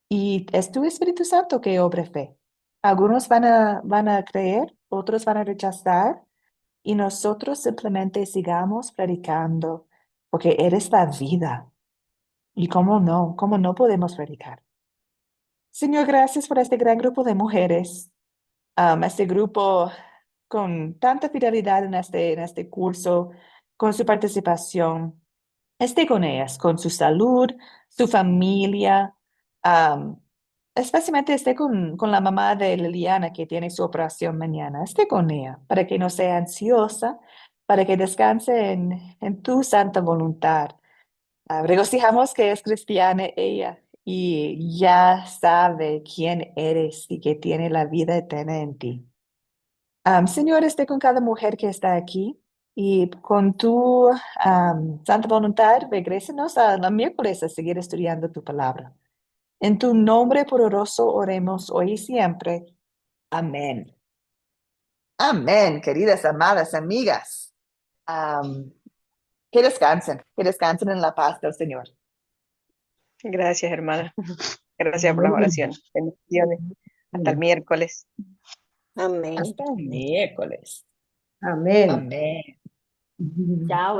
y es tu Espíritu Santo que obra fe. Algunos van a creer, otros van a rechazar y nosotros simplemente sigamos predicando porque eres la vida. ¿Y cómo no podemos predicar? Señor, gracias por este gran grupo de mujeres, este grupo con tanta fidelidad en este curso, con su participación. Esté con ellas, con su salud, su familia, am, especialmente esté con la mamá de Liliana que tiene su operación mañana. Esté con ella para que no sea ansiosa, para que descanse en tu santa voluntad. Regocijamos que es cristiana ella y ya sabe quién eres y que tiene la vida eterna en ti. Señor, esté con cada mujer que está aquí. Y con tu santa voluntad, regrésenos a la miércoles a seguir estudiando tu palabra. En tu nombre poderoso oremos hoy y siempre. Amén. Amén, queridas, amadas, amigas. Am, que descansen en la paz del Señor. Gracias, hermana. Gracias por las oraciones. Bendiciones. Hasta el miércoles. Amén. Hasta el miércoles. Amén. Amén. Chao.